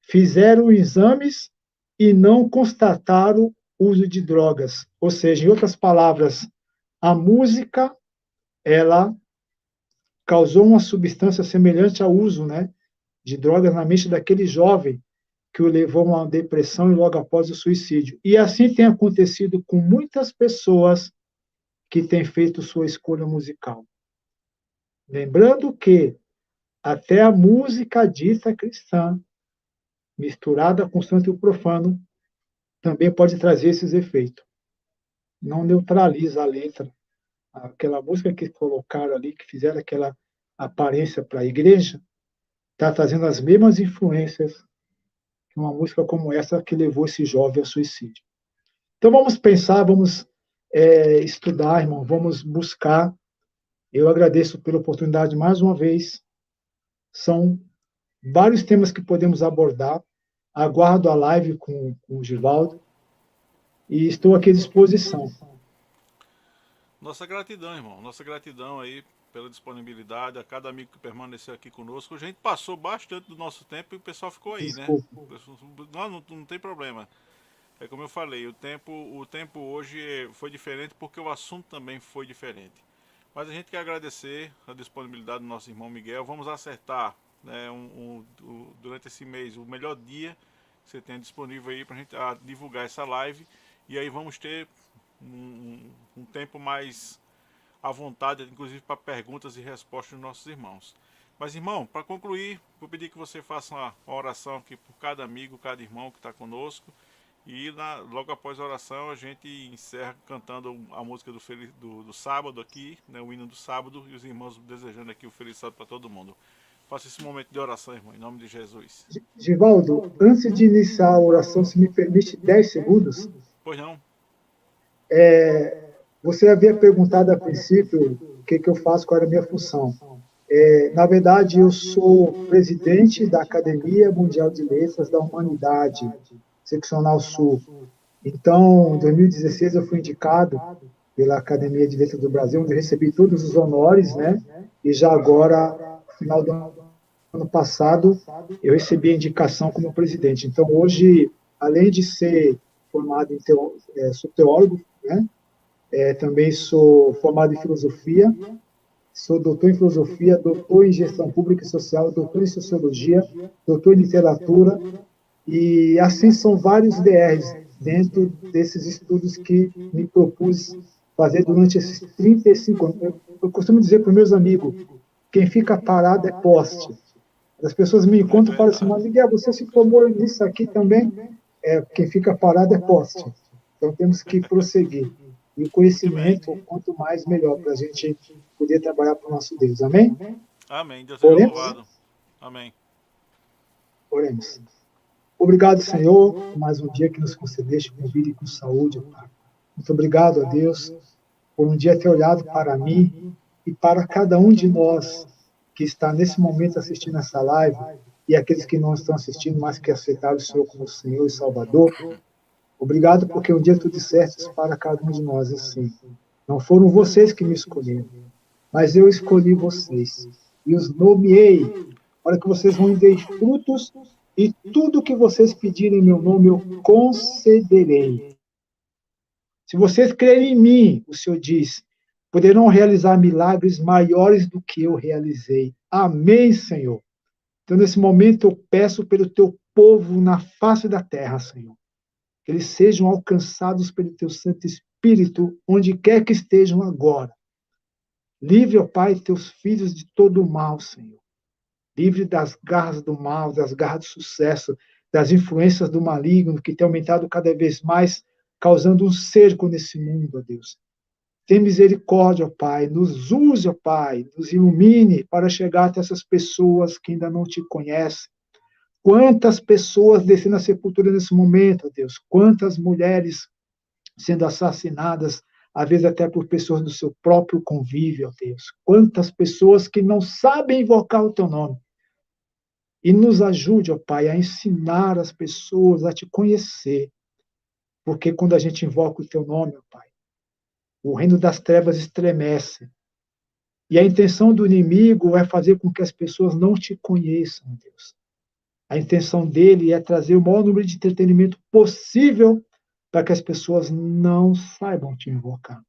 Fizeram exames e não constataram o uso de drogas. Ou seja, em outras palavras, a música ela causou uma substância semelhante ao uso, né, de drogas na mente daquele jovem que o levou a uma depressão e logo após o suicídio. E assim tem acontecido com muitas pessoas que têm feito sua escolha musical. Lembrando que até a música dita cristã, misturada com o santo e o profano, também pode trazer esses efeitos. Não neutraliza a letra. Aquela música que colocaram ali, que fizeram aquela aparência para a igreja, está trazendo as mesmas influências que uma música como essa que levou esse jovem ao suicídio. Então vamos pensar, vamos estudar, irmão, vamos buscar. Eu agradeço pela oportunidade mais uma vez. São vários temas que podemos abordar. Aguardo a live com o Givaldo e estou aqui à disposição. Nossa gratidão, irmão. Nossa gratidão aí pela disponibilidade, a cada amigo que permaneceu aqui conosco. A gente passou bastante do nosso tempo e o pessoal ficou aí, né? Desculpa. Não tem problema. É como eu falei, o tempo hoje foi diferente porque o assunto também foi diferente. Mas a gente quer agradecer a disponibilidade do nosso irmão Miguel. Vamos acertar, né, durante esse mês o melhor dia que você tem disponível aí para a gente divulgar essa live. E aí vamos ter um tempo mais à vontade, inclusive para perguntas e respostas dos nossos irmãos. Mas, irmão, para concluir, vou pedir que você faça uma oração aqui por cada amigo, cada irmão que está conosco. E logo após a oração a gente encerra cantando a música do sábado aqui, né, o hino do sábado, e os irmãos desejando aqui o feliz sábado para todo mundo. Faça esse momento de oração, irmão, em nome de Jesus. Givaldo, antes de iniciar a oração, se me permite 10 segundos, Pois não? você havia perguntado a princípio o que eu faço, qual era a minha função. Na verdade, eu sou presidente da Academia Mundial de Letras da Humanidade, Seccional Sul. Então, em 2016, eu fui indicado pela Academia de Letras do Brasil, onde eu recebi todos os honores, né? E já agora, no final do ano passado, eu recebi a indicação como presidente. Então, hoje, além de ser formado em sou teólogo, né? Também sou formado em filosofia, sou doutor em filosofia, doutor em gestão pública e social, doutor em sociologia, doutor em literatura, e assim são vários DRs dentro desses estudos que me propus fazer durante esses 35 anos. Eu costumo dizer para os meus amigos, quem fica parado é poste. As pessoas me encontram e falam assim, mas Miguel, você se formou nisso aqui também? Quem fica parado é poste. Então temos que prosseguir. E o conhecimento, quanto mais, melhor, para a gente poder trabalhar para o nosso Deus. Amém? Amém. Deus seja louvado. Amém. Oremos. Obrigado, Senhor, por mais um dia que nos concedeste com vida e com saúde, Pai. Muito obrigado, ó Deus, por um dia ter olhado para mim e para cada um de nós que está nesse momento assistindo essa live e aqueles que não estão assistindo, mas que aceitaram o Senhor como Senhor e Salvador. Obrigado porque um dia tu disseste para cada um de nós assim, não foram vocês que me escolheram, mas eu escolhi vocês e os nomeei para que vocês vão dar frutos e tudo que vocês pedirem em meu nome eu concederei. Se vocês crerem em mim, o Senhor diz, poderão realizar milagres maiores do que eu realizei. Amém, Senhor. Então, nesse momento, eu peço pelo teu povo na face da terra, Senhor. Que eles sejam alcançados pelo teu Santo Espírito, onde quer que estejam agora. Livre, ó Pai, teus filhos de todo o mal, Senhor. Livre das garras do mal, das garras do sucesso, das influências do maligno, que tem aumentado cada vez mais, causando um cerco nesse mundo, ó Deus. Tem misericórdia, ó Pai, nos use, ó Pai, nos ilumine para chegar até essas pessoas que ainda não te conhecem. Quantas pessoas descendo a sepultura nesse momento, ó Deus, quantas mulheres sendo assassinadas, às vezes até por pessoas do seu próprio convívio, ó Deus. Quantas pessoas que não sabem invocar o teu nome. E nos ajude, ó Pai, a ensinar as pessoas a te conhecer. Porque quando a gente invoca o teu nome, ó Pai, o reino das trevas estremece. E a intenção do inimigo é fazer com que as pessoas não te conheçam, Deus. A intenção dele é trazer o maior número de entretenimento possível para que as pessoas não saibam te invocar.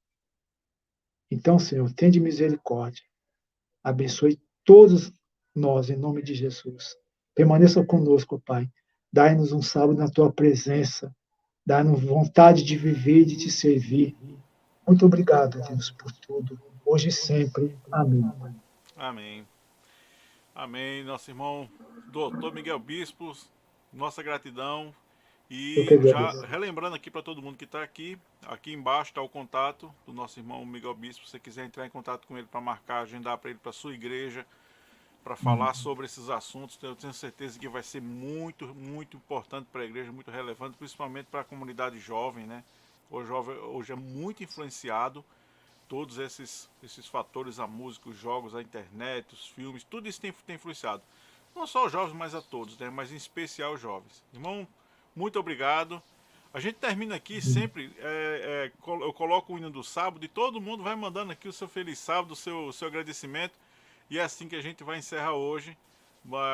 Então, Senhor, tende misericórdia. Abençoe todos nós, em nome de Jesus. Permaneça conosco, Pai. Dai-nos um sábado na tua presença. Dai-nos vontade de viver e de te servir. Muito obrigado, Deus, por tudo. Hoje e sempre. Amém. Amém. Amém. Nosso irmão Dr. Miguel Bispos, nossa gratidão. Eu que E já agradeço. relembrando aqui para todo mundo que está aqui, aqui embaixo está o contato do nosso irmão Miguel Bispo. Se você quiser entrar em contato com ele para marcar, agendar para ele para sua igreja, para falar sobre esses assuntos, eu tenho certeza que vai ser muito, muito importante para a igreja, muito relevante, principalmente para a comunidade jovem, né? O jovem hoje é muito influenciado, todos esses fatores, a música, os jogos, a internet, os filmes, tudo isso tem influenciado. Não só os jovens, mas a todos, né? Mas em especial os jovens. Irmão, muito obrigado. A gente termina aqui sempre, eu coloco o hino do sábado e todo mundo vai mandando aqui o seu feliz sábado, o seu agradecimento. E é assim que a gente vai encerrar hoje,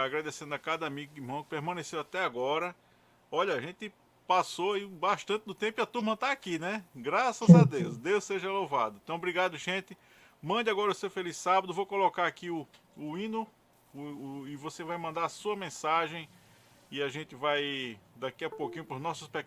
agradecendo a cada amigo e irmão que permaneceu até agora. Olha, a gente passou aí bastante do tempo e a turma está aqui, né? Graças a Deus. Deus seja louvado. Então, obrigado, gente. Mande agora o seu feliz sábado. Vou colocar aqui o hino e você vai mandar a sua mensagem. E a gente vai daqui a pouquinho para os nossos